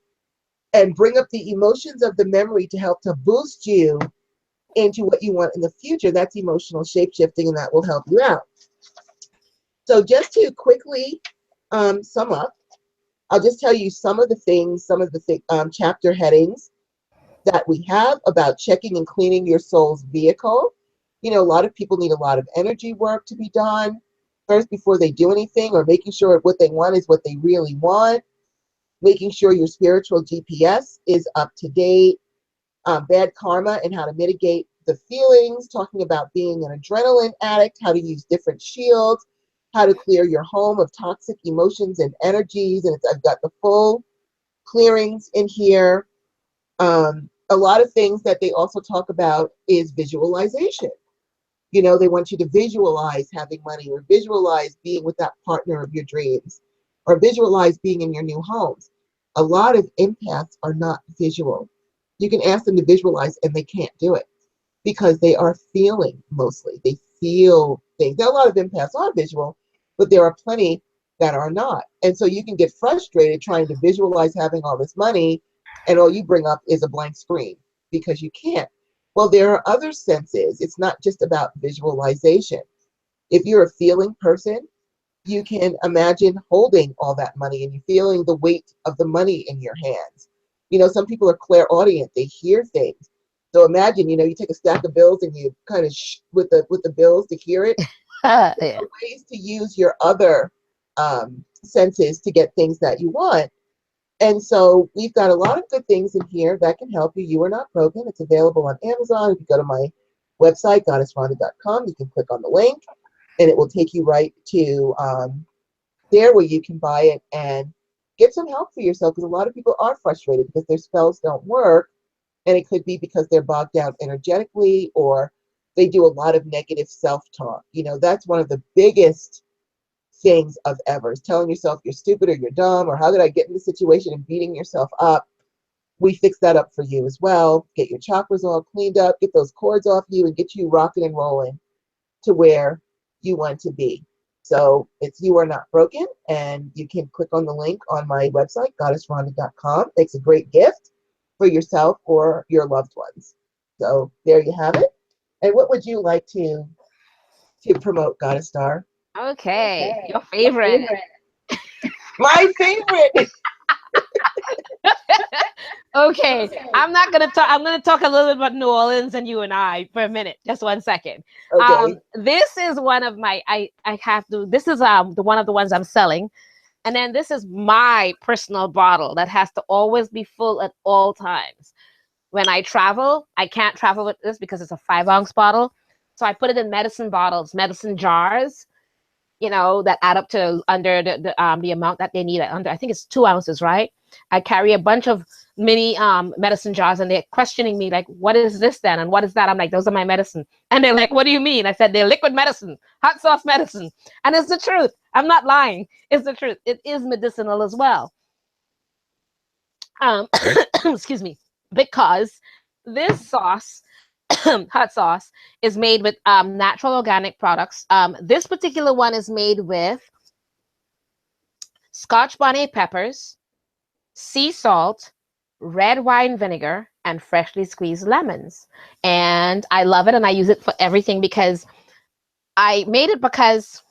and bring up the emotions of the memory to help to boost you into what you want in the future, that's emotional shape-shifting, and that will help you out. So just to quickly sum up, I'll just tell you some of the chapter headings that we have about checking and cleaning your soul's vehicle. A lot of people need a lot of energy work to be done first before they do anything, or making sure what they want is what they really want, making sure your spiritual GPS is up to date, bad karma and how to mitigate the feelings, talking about being an adrenaline addict, how to use different shields, how to clear your home of toxic emotions and energies. And I've got the full clearings in here. A lot of things that they also talk about is visualization. They want you to visualize having money, or visualize being with that partner of your dreams, or visualize being in your new homes. A lot of empaths are not visual. You can ask them to visualize and they can't do it because they are feeling mostly. They feel things. There are a lot of empaths are visual, but there are plenty that are not. And so you can get frustrated trying to visualize having all this money, and all you bring up is a blank screen because you can't. Well, there are other senses. It's not just about visualization. If you're a feeling person, you can imagine holding all that money and you feeling the weight of the money in your hands. Some people are clairaudient. They hear things. So imagine, you take a stack of bills and you kind of with the bills to hear it. Yeah. There are ways to use your other senses to get things that you want. And so we've got a lot of good things in here that can help you. You Are Not Broken. It's available on Amazon. If you go to my website, goddessrhonda.com, you can click on the link and it will take you right to there where you can buy it and get some help for yourself, because a lot of people are frustrated because their spells don't work, and it could be because they're bogged down energetically, or they do a lot of negative self-talk. That's one of the biggest things of ever, is telling yourself you're stupid or you're dumb, or how did I get in this situation, and beating yourself up. We fix that up for you as well. Get your chakras all cleaned up, get those cords off you, and get you rocking and rolling to where you want to be. So it's You Are Not Broken, and you can click on the link on my website, goddessrhonda.com. Makes a great gift for yourself or your loved ones. So there you have it. And what would you like to promote, Goddess Star? Okay, your favorite. My favorite. Okay, I'm not gonna talk. I'm gonna talk a little bit about New Orleans and you and I for a minute. Just 1 second. Okay. This is one of my. I have to. This is the one of the ones I'm selling, and then this is my personal bottle that has to always be full at all times. When I travel, I can't travel with this because it's a 5 ounce bottle, so I put it in medicine bottles, medicine jars, that add up to under the amount that they need. Under, I think it's 2 ounces, right? I carry a bunch of mini medicine jars, and they're questioning me like, "What is this then? And what is that?" I'm like, "Those are my medicine." And they're like, "What do you mean?" I said, "They're liquid medicine, hot sauce medicine," and it's the truth. I'm not lying. It's the truth. It is medicinal as well. Um, excuse me, because this sauce hot sauce is made with natural organic products. This particular one is made with Scotch bonnet peppers, sea salt, red wine vinegar, and freshly squeezed lemons. And I love it, and I use it for everything because I made it because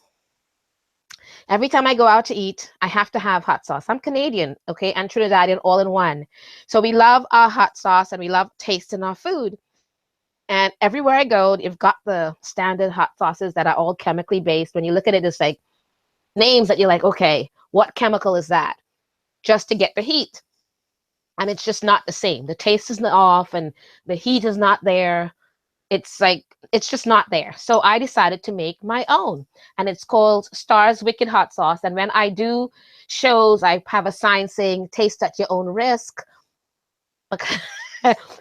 every time I go out to eat, I have to have hot sauce. I'm Canadian, okay, and Trinidadian all in one. So we love our hot sauce and we love tasting our food. And everywhere I go, you've got the standard hot sauces that are all chemically based. When you look at it, it's like names that you're like, okay, what chemical is that? Just to get the heat. And it's just not the same. The taste is off and the heat is not there. It's like, it's just not there. So I decided to make my own. And it's called Star's Wicked Hot Sauce. And when I do shows, I have a sign saying, taste at your own risk.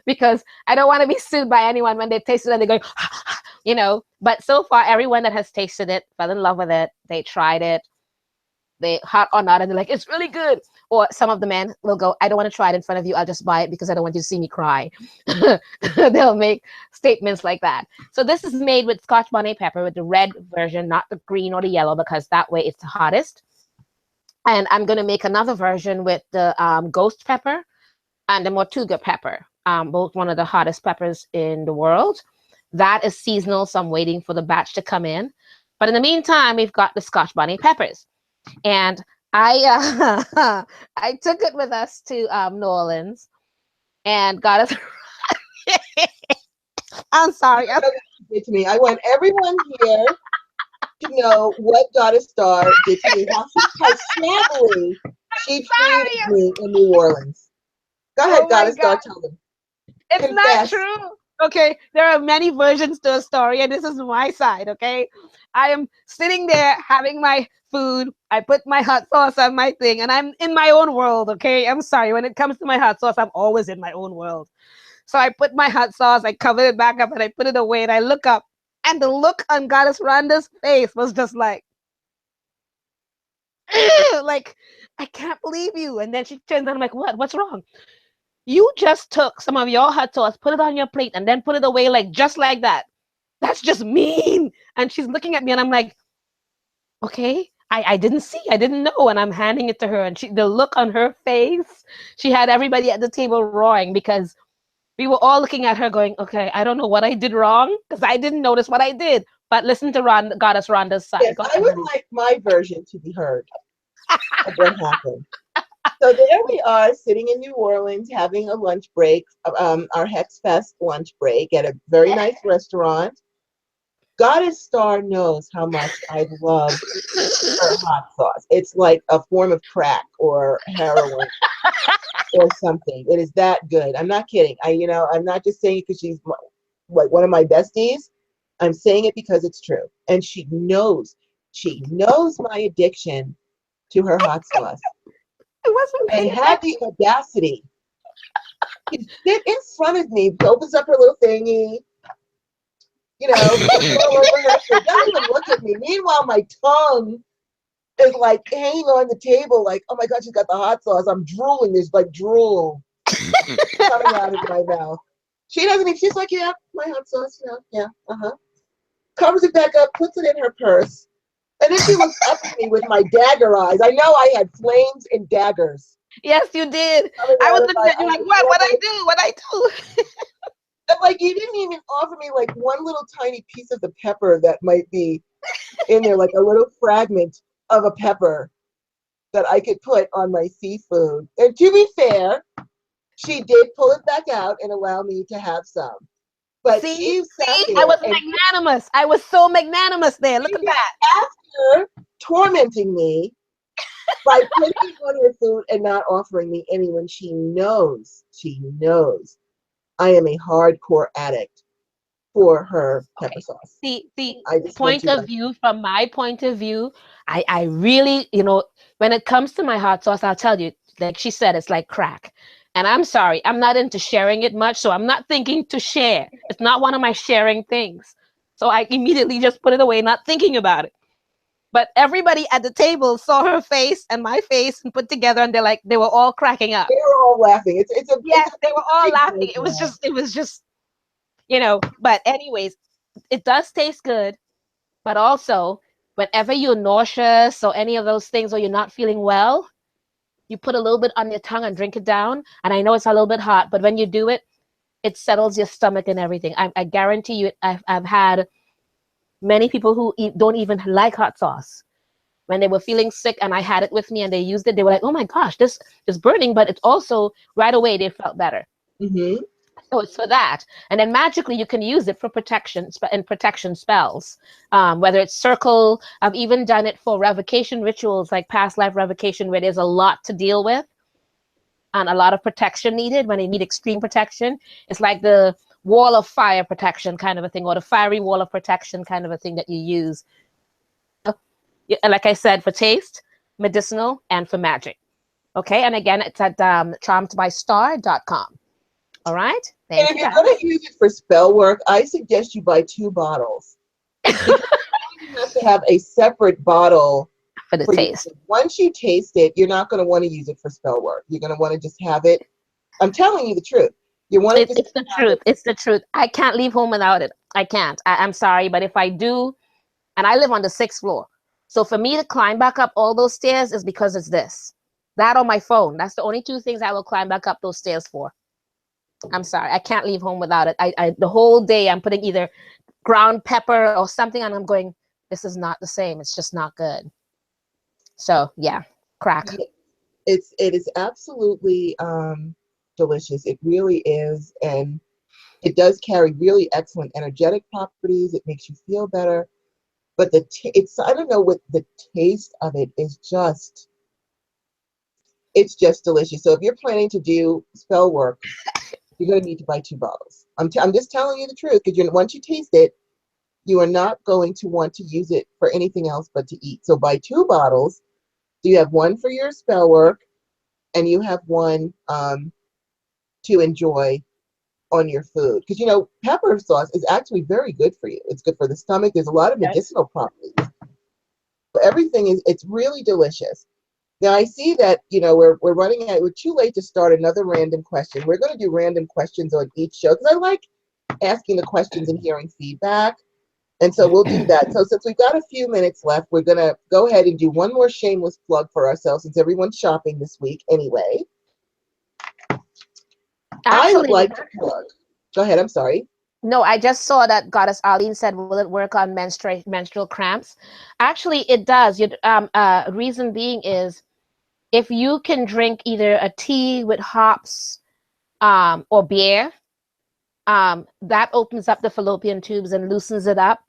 Because I don't want to be sued by anyone when they taste it and they go, But so far, everyone that has tasted it fell in love with it. They tried it, they hot or not, and they're like, it's really good. Or some of the men will go, I don't want to try it in front of you. I'll just buy it because I don't want you to see me cry. They'll make statements like that. So this is made with Scotch bonnet pepper with the red version, not the green or the yellow, because that way it's the hottest. And I'm going to make another version with the ghost pepper and the Motuga pepper, both one of the hottest peppers in the world. That is seasonal, so I'm waiting for the batch to come in. But in the meantime, we've got the Scotch bonnet peppers. And I I took it with us to New Orleans and got us. I'm sorry. To me, I want everyone here to know what Goddess Star did to me. How shabbily she treated me in New Orleans. Go ahead, Goddess Star, tell them. It's Confess. not true. Okay, there are many versions to a story, and this is my side. Okay, I am sitting there having my food. I put my hot sauce on my thing, and I'm in my own world. Okay, I'm sorry. When it comes to my hot sauce, I'm always in my own world. So I put my hot sauce, I covered it back up, and I put it away, and I look up, and the look on Goddess Rhonda's face was just like, like, I can't believe you. And then she turns on, I'm like, what? What's wrong? You just took some of your hot sauce, put it on your plate, and then put it away like just like that. That's just mean. And she's looking at me, and I'm like, okay, I didn't see, I didn't know. And I'm handing it to her, and the look on her face, she had everybody at the table roaring because we were all looking at her going, okay, I don't know what I did wrong because I didn't notice what I did. But listen to Goddess Rhonda's side. Yes, I would like my version to be heard of what happened. So there we are, sitting in New Orleans, having a lunch break, our Hex Fest lunch break at a very nice restaurant. Goddess Star knows how much I love her hot sauce. It's like a form of crack or heroin or something. It is that good. I'm not kidding. I'm not just saying it because she's like one of my besties. I'm saying it because it's true. And she knows my addiction to her hot sauce. It wasn't And had the audacity to sit in front of me, opens up her little thingy, puts it all over her face, doesn't even look at me. Meanwhile, my tongue is like hanging on the table, like, oh my God, she's got the hot sauce. I'm drooling. There's like drool coming out of my mouth. She doesn't even, she's like, yeah, my hot sauce, yeah, covers it back up, puts it in her purse. And then she looks up at me with my dagger eyes. I know I had flames and daggers. Yes, you did. I was looking at you like, what I do? What I do? And like, you didn't even offer me like one little tiny piece of the pepper that might be in there, like a little fragment of a pepper. that I could put on my seafood. And to be fair, she did pull it back out and allow me to have some. But See, she sat see, I there was and magnanimous. I was so magnanimous there. Look at that. after tormenting me by putting it on her food and not offering me any when she knows I am a hardcore addict for her pepper sauce. The I just want point you of guys. view, from my point of view, I really, when it comes to my hot sauce, I'll tell you, like she said, it's like crack. And I'm sorry, I'm not into sharing it much, so I'm not thinking to share. It's not one of my sharing things. So I immediately just put it away, not thinking about it. But everybody at the table saw her face and my face and put together, and they were all cracking up. They were all laughing. Yes, they were all big laughing. joke It was just, but anyways, it does taste good. But also, whenever you're nauseous or any of those things, or you're not feeling well, you put a little bit on your tongue and drink it down. And I know it's a little bit hot, but when you do it, it settles your stomach and everything. I guarantee you, I've had many people who don't even like hot sauce. When they were feeling sick and I had it with me and they used it, they were like, oh my gosh, this is burning, but it's also right away they felt better. Mm-hmm. So it's for that. And then magically you can use it for protection and protection spells. Whether it's circle, I've even done it for revocation rituals like past life revocation, where there's a lot to deal with and a lot of protection needed when they need extreme protection. It's like the wall of fire protection kind of a thing, or the fiery wall of protection kind of a thing that you use. Like I said, for taste, medicinal, and for magic. Okay. And again, it's at charmedbystar.com. All right. And Thank if you, you're guys. going to use it for spell work, I suggest you buy 2 bottles. Because you have to have a separate bottle For the for you. taste. Once you taste it, you're not going to want to use it for spell work. You're going to want to just have it. I'm telling you the truth. You want to just It's the truth. It's the truth. I can't leave home without it. I can't. I'm sorry, but if I do, and I live on the 6th floor, so for me to climb back up all those stairs is because it's this. That on my phone. That's the only 2 things I will climb back up those stairs for. I'm sorry. I can't leave home without it. I the whole day I'm putting either ground pepper or something, and I'm going, this is not the same. It's just not good. So yeah, crack. it is absolutely delicious. It really is, and it does carry really excellent energetic properties. It makes you feel better, but it's I don't know what the taste of it is. It's just delicious. So if you're planning to do spell work, you're going to need to buy 2 bottles. I'm just telling you the truth, because once you taste it, you are not going to want to use it for anything else but to eat. So buy 2 bottles. So you have one for your spell work, and you have one to enjoy on your food. Because pepper sauce is actually very good for you. It's good for the stomach. There's a lot of Yes. medicinal properties. It's really delicious. Now I see that we're running out. We're too late to start another random question. We're going to do random questions on each show because I like asking the questions and hearing feedback. And so we'll do that. So since we've got a few minutes left, we're going to go ahead and do one more shameless plug for ourselves, since everyone's shopping this week anyway. I would Actually, like to plug. Go ahead. I'm sorry. no, I just saw that Goddess Arlene said, will it work on menstrual cramps? Actually, it does. Reason being is, if you can drink either a tea with hops or beer, that opens up the fallopian tubes and loosens it up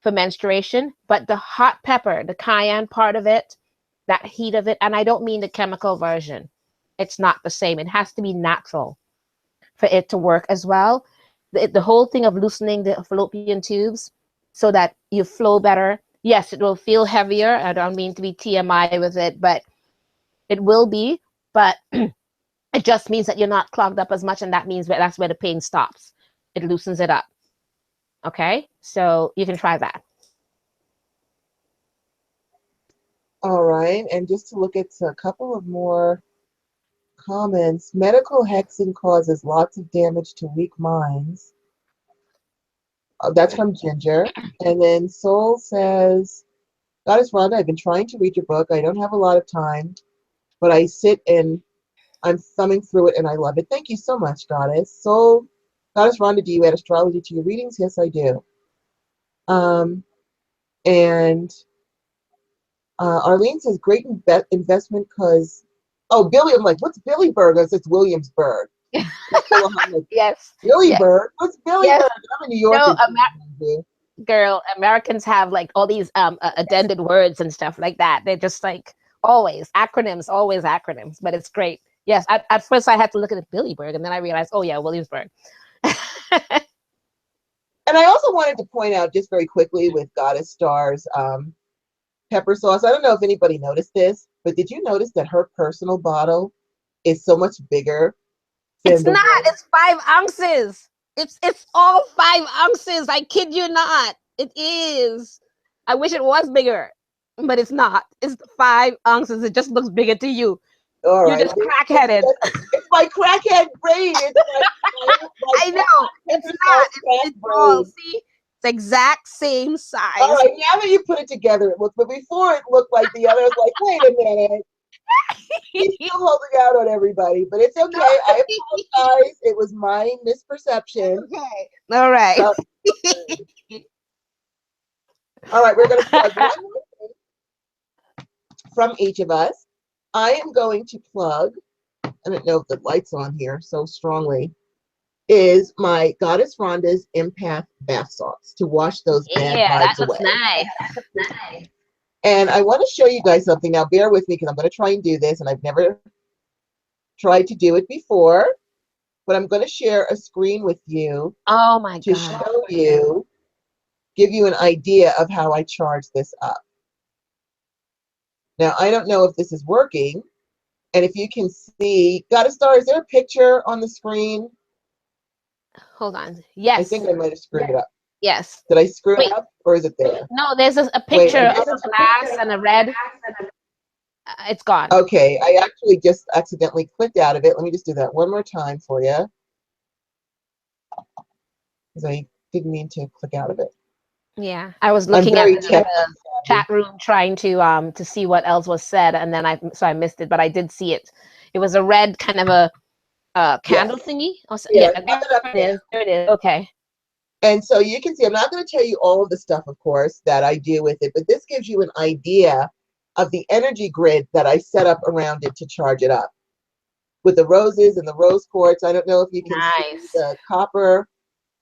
for menstruation. But the hot pepper, the cayenne part of it, that heat of it, and I don't mean the chemical version. It's not the same. It has to be natural for it to work as well. The whole thing of loosening the fallopian tubes so that you flow better. Yes, it will feel heavier. I don't mean to be TMI with it, but it will be. But it just means that you're not clogged up as much, and that means that's where the pain stops. It loosens it up. Okay, so you can try that. All right. And just to look at a couple of more comments. Medical hexing causes lots of damage to weak minds. That's from Ginger. And then Soul says, Goddess Rhonda, I've been trying to read your book. I don't have a lot of time, but I sit and I'm thumbing through it and I love it. Thank you so much, Goddess. Soul, Goddess Rhonda, do you add astrology to your readings? Yes, I do. And Arlene says, great investment because, oh, Billy, I'm like, what's Billyburg? I said, it's Williamsburg. Like, Yes. Yeah. Billyburg? What's Billyburg? Yes. I'm in New York. No, girl, Americans have like all these addended words and stuff like that. They're just like always acronyms, but it's great. Yes, at first I had to look at Billyburg, and then I realized, oh yeah, Williamsburg. And I also wanted to point out just very quickly with Goddess Star's pepper sauce. I don't know if anybody noticed this, but did you notice that her personal bottle is so much bigger than It's not. It's 5 ounces. It's all 5 ounces. I kid you not. It is. I wish it was bigger, but it's not. It's 5 ounces. It just looks bigger to you. All You're right. just crackheaded. It's my crackhead brain. It's my I know. It's not. It's all. See, it's exact same size. All right. Now that you put it together, it looks. But before it looked like the other. I was like, wait a minute. He's still holding out on everybody, but it's okay. I apologize. It was my misperception. Okay. All right. All right. We're going to plug one more thing from each of us. I am going to plug. I don't know if the light's on here so strongly. Is my Goddess Rhonda's Empath bath salts to wash those bad vibes away. Nice. That looks nice. And I want to show you guys something. Now, bear with me because I'm going to try and do this, and I've never tried to do it before. But I'm going to share a screen with you. Oh my God. To show you, give you an idea of how I charge this up. Now, I don't know if this is working. And if you can see, Goddess Star, is there a picture on the screen? Hold on. Yes. I think I might have screwed it up. Yes. Did I screw it up, or is it there? No, there's a picture of a glass and a red. It's gone. Okay, I actually just accidentally clicked out of it. Let me just do that one more time for you. Because I didn't mean to click out of it. Yeah, I was looking at the chat room trying to see what else was said, and then I missed it, but I did see it. It was a red kind of a candle thingy. Also, yeah, there it is. Okay. And so you can see, I'm not going to tell you all of the stuff, of course, that I do with it, but this gives you an idea of the energy grid that I set up around it to charge it up. With the roses and the rose quartz, I don't know if you can see the copper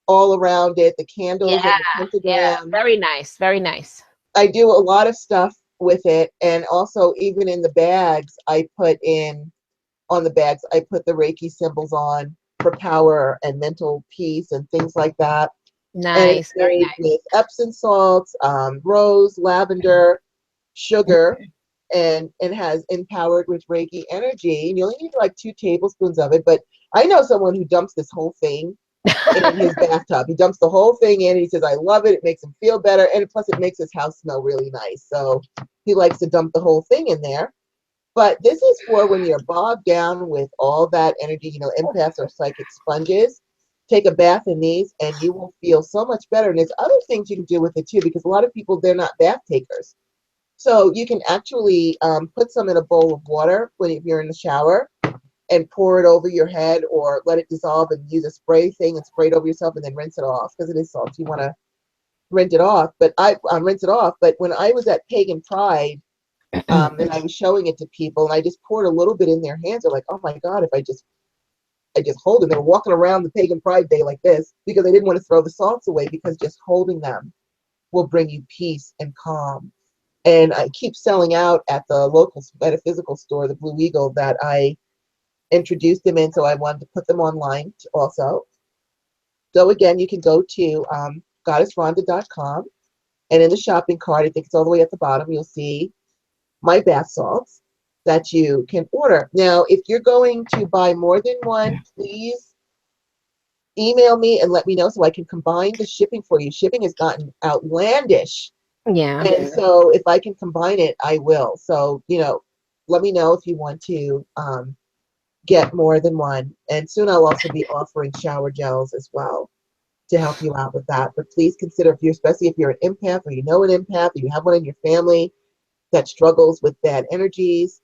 all around it, the candles and the pentagram. Yeah, very nice, very nice. I do a lot of stuff with it, and also even in the bags, I put in, on the bags, I put the Reiki symbols on for power and mental peace and things like that. Nice, very nice. With Epsom salts, rose, lavender, sugar, and has empowered with Reiki energy. And you only need like 2 tablespoons of it. But I know someone who dumps this whole thing in his bathtub. He dumps the whole thing in. And he says, "I love it. It makes him feel better, and plus it makes his house smell really nice." So he likes to dump the whole thing in there. But this is for when you're bogged down with all that energy. You know, empaths are psychic sponges. Take a bath in these and you will feel so much better. And there's other things you can do with it too, because a lot of people, they're not bath takers. So you can actually put some in a bowl of water if you're in the shower and pour it over your head, or let it dissolve and use a spray thing and spray it over yourself and then rinse it off, because it is salt. You want to rinse it off. But rinse it off. But when I was at Pagan Pride and I was showing it to people and I just poured a little bit in their hands, they're like, "Oh my God, if I just hold them." They were walking around the Pagan Pride Day like this because they didn't want to throw the salts away, because just holding them will bring you peace and calm. And I keep selling out at the local metaphysical store, the Blue Eagle, that I introduced them in, so I wanted to put them online also. So again, you can go to goddessrhonda.com, and in the shopping cart, I think it's all the way at the bottom, you'll see my bath salts that you can order. Now, if you're going to buy more than one, please email me and let me know so I can combine the shipping for you. Shipping has gotten outlandish. Yeah. And so if I can combine it, I will. So, you know, let me know if you want to get more than one. And soon I'll also be offering shower gels as well to help you out with that. But please consider, especially if you're an empath, or you know an empath, or you have one in your family that struggles with bad energies,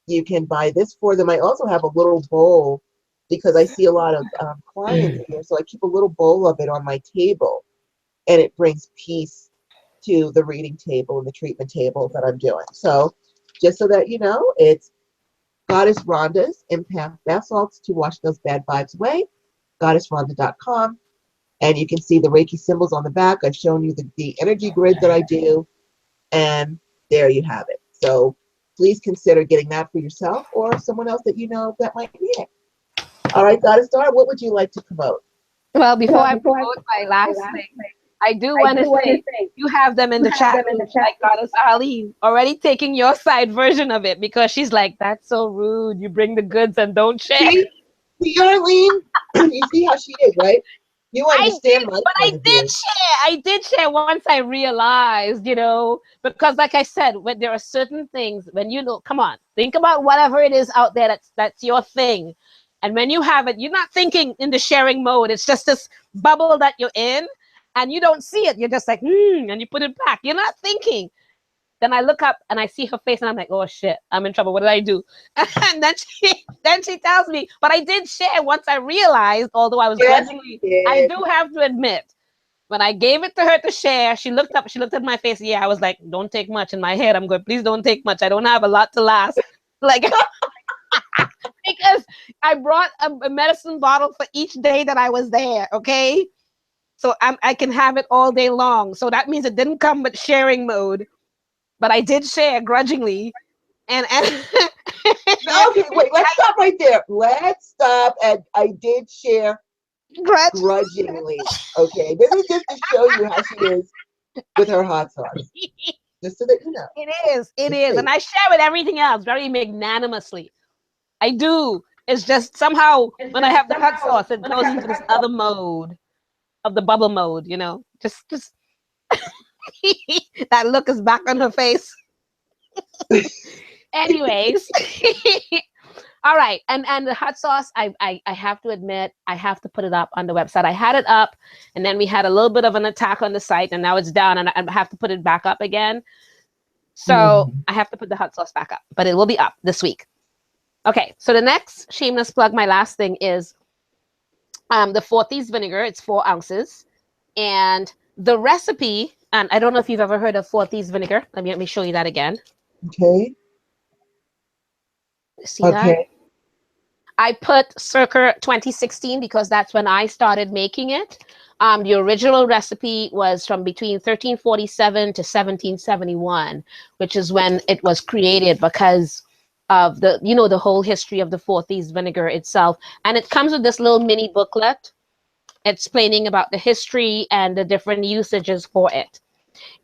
you can buy this for them. I also have a little bowl, because I see a lot of clients here, so I keep a little bowl of it on my table, and it brings peace to the reading table and the treatment table that I'm doing. So just so that you know, it's Goddess Rhonda's Empath Bath Salts to wash those bad vibes away, goddessrhonda.com. And you can see the Reiki symbols on the back. I've shown you the energy grid that I do, and there you have it. So please consider getting that for yourself or someone else that you know that might need it. All right, Goddess Star, what would you like to promote? Well, before I promote my last thing, I do want to say you have them in the chat room, like Goddess Ali, already taking your side version of it because she's like, that's so rude. You bring the goods and don't share. See, Arlene? You see how she is, right? You understand my point of view. I did share once I realized, you know, because like I said, when there are certain things, when you know, come on, think about whatever it is out there that's your thing. And when you have it, you're not thinking in the sharing mode. It's just this bubble that you're in and you don't see it. You're just like, and you put it back. You're not thinking. Then I look up and I see her face and I'm like, oh shit, I'm in trouble. What did I do? And then she tells me, but I did share once I realized, although I was grudgingly, I do have to admit, when I gave it to her to share, she looked up, she looked at my face. Yeah, I was like, don't take much. In my head, I'm going, please don't take much. I don't have a lot to last. Like, because I brought a medicine bottle for each day that I was there. Okay. So I can have it all day long. So that means it didn't come with sharing mode. But I did share grudgingly, and okay, wait, let's stop right there. Let's stop at I did share grudgingly. Okay, this is just to show you how she is with her hot sauce. Just so that you know. It is, and I share with everything else very magnanimously. I do. It's just somehow when I have the hot sauce, it goes into this other mode of the bubble mode. You know, just. That look is back on her face. Anyways, all right, and the hot sauce, I have to admit, I have to put it up on the website. I had it up, and then we had a little bit of an attack on the site, and now it's down, and I have to put it back up again. So I have to put the hot sauce back up, but it will be up this week. Okay, so the next shameless plug, my last thing is the 4th vinegar. It's 4 ounces, and the recipe. And I don't know if you've ever heard of 4th vinegar. Let me show you that again. Okay. See that? I put circa 2016 because that's when I started making it. The original recipe was from between 1347 to 1771, which is when it was created because of the, you know, the whole history of the 4th vinegar itself. And it comes with this little mini booklet explaining about the history and the different usages for it.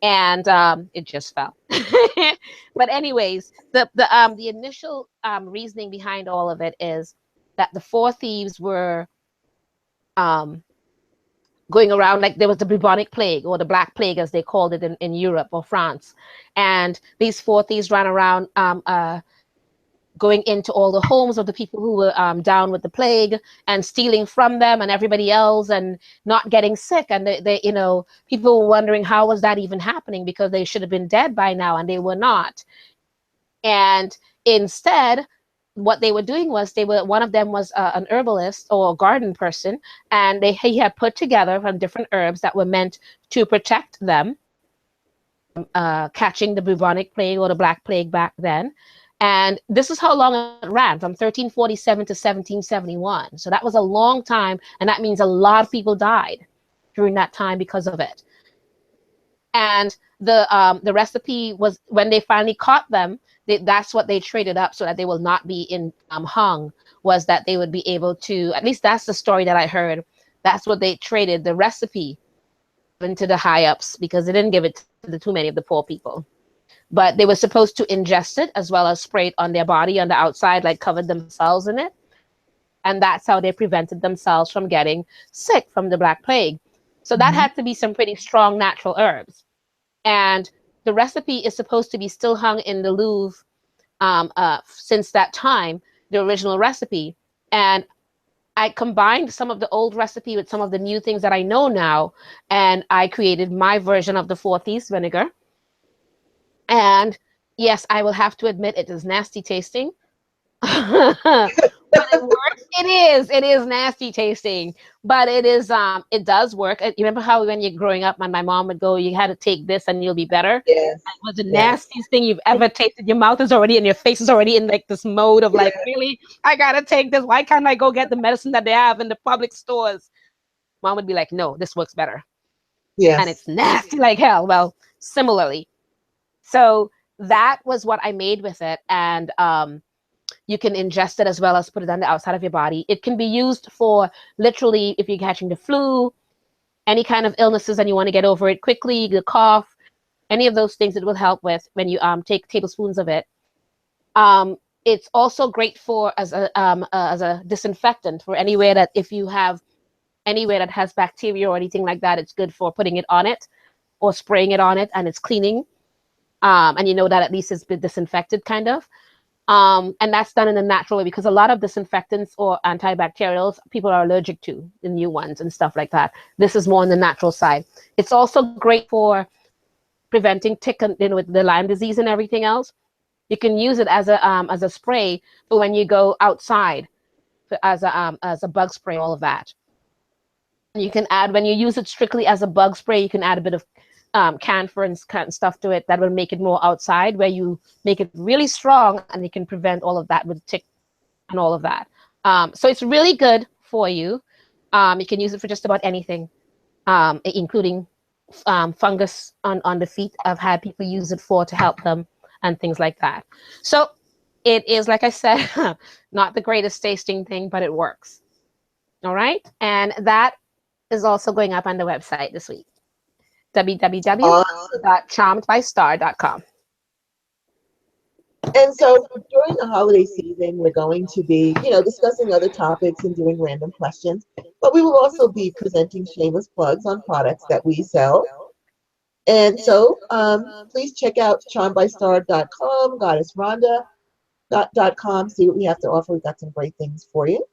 And it just fell. But anyways, the initial reasoning behind all of it is that the 4 thieves were going around, like there was the bubonic plague or the Black Plague as they called it in Europe or France. And these 4 thieves ran around going into all the homes of the people who were down with the plague and stealing from them and everybody else and not getting sick. And they, you know, people were wondering how was that even happening because they should have been dead by now and they were not. And instead, what they were doing was one of them was an herbalist or a garden person, and he had put together from different herbs that were meant to protect them catching the bubonic plague or the Black Plague back then. And this is how long it ran, from 1347 to 1771. So that was a long time, and that means a lot of people died during that time because of it. And the recipe was, when they finally caught them, that's what they traded up so that they will not be hung, was that they would be able to, at least that's the story that I heard, that's what they traded, the recipe into the high-ups, because they didn't give it to too many of the poor people. But they were supposed to ingest it as well as spray it on their body on the outside, like covered themselves in it. And that's how they prevented themselves from getting sick from the Black Plague. So that had to be some pretty strong natural herbs. And the recipe is supposed to be still hung in the Louvre since that time, the original recipe. And I combined some of the old recipe with some of the new things that I know now. And I created my version of the 4th vinegar. And yes, I will have to admit it is nasty tasting, but it works. It is nasty tasting, but it does work. You remember how when you're growing up, my mom would go, you had to take this and you'll be better. Yes, It was the yes, nastiest thing you've ever tasted. Your mouth is already and your face is already in like this mode of like, yeah, really, I gotta take this. Why can't I go get the medicine that they have in the public stores? Mom would be like, no, this works better. And yes. it's nasty like hell. Well, similarly. So that was what I made with it. And you can ingest it as well as put it on the outside of your body. It can be used for literally if you're catching the flu, any kind of illnesses and you want to get over it quickly, the cough, any of those things it will help with when you take tablespoons of it. It's also great for as a disinfectant for anywhere that if you have anywhere that has bacteria or anything like that, it's good for putting it on it or spraying it on it and it's cleaning. And you know that at least it's been disinfected kind of. And that's done in a natural way because a lot of disinfectants or antibacterials people are allergic to, the new ones and stuff like that. This is more on the natural side. It's also great for preventing tick, with the Lyme disease and everything else. You can use it as a spray for when you go outside, as a bug spray, all of that. You can add when you use it strictly as a bug spray. You can add a bit of camphor and stuff to it that will make it more outside, where you make it really strong and you can prevent all of that with tick and all of that. So it's really good for you. You can use it for just about anything, including fungus on the feet. I've had people use it for to help them and things like that. So it is, like I said, not the greatest tasting thing, but it works. All right. And that is also going up on the website this week. Awesome. www.charmedbystar.com. And so during the holiday season, we're going to be, discussing other topics and doing random questions, but we will also be presenting shameless plugs on products that we sell. And so please check out charmbystar.com, goddessrhonda.com, see what we have to offer. We've got some great things for you.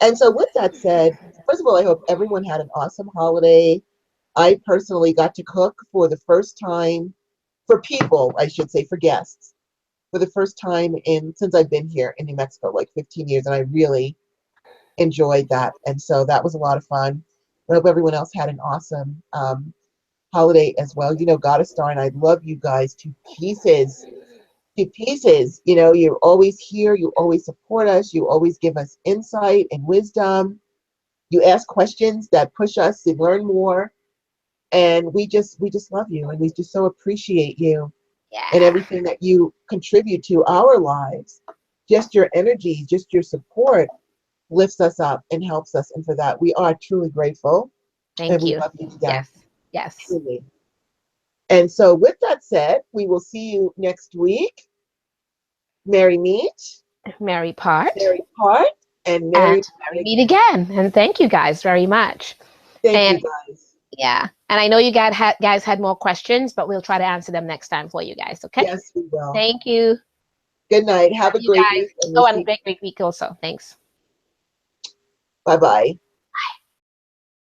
And so with that said, first of all, I hope everyone had an awesome holiday. I personally got to cook for the first time, for people, I should say, for guests, for the first time since I've been here in New Mexico, like 15 years, and I really enjoyed that. And so that was a lot of fun. I hope everyone else had an awesome holiday as well. Goddess Star and I love you guys to pieces. To pieces. You're always here. You always support us. You always give us insight and wisdom. You ask questions that push us to learn more. And we just love you, and we just so appreciate you and Yeah. everything that you contribute to our lives. Just your energy, just your support lifts us up and helps us. And for that, we are truly grateful, and Thank we you. love you to death, Yes. Yes. truly. And so with that said, we will see you next week. Merry meet, Merry part. merry part, and And merry merry meet again. And thank you guys very much. thank And you guys. yeah. And I know you guys had more questions, but we'll try to answer them next time for you guys. Okay. Yes, we will. Thank you. Good night. Love Have a you great guys. week, and we'll Oh, and see. great week also. Thanks. Bye-bye.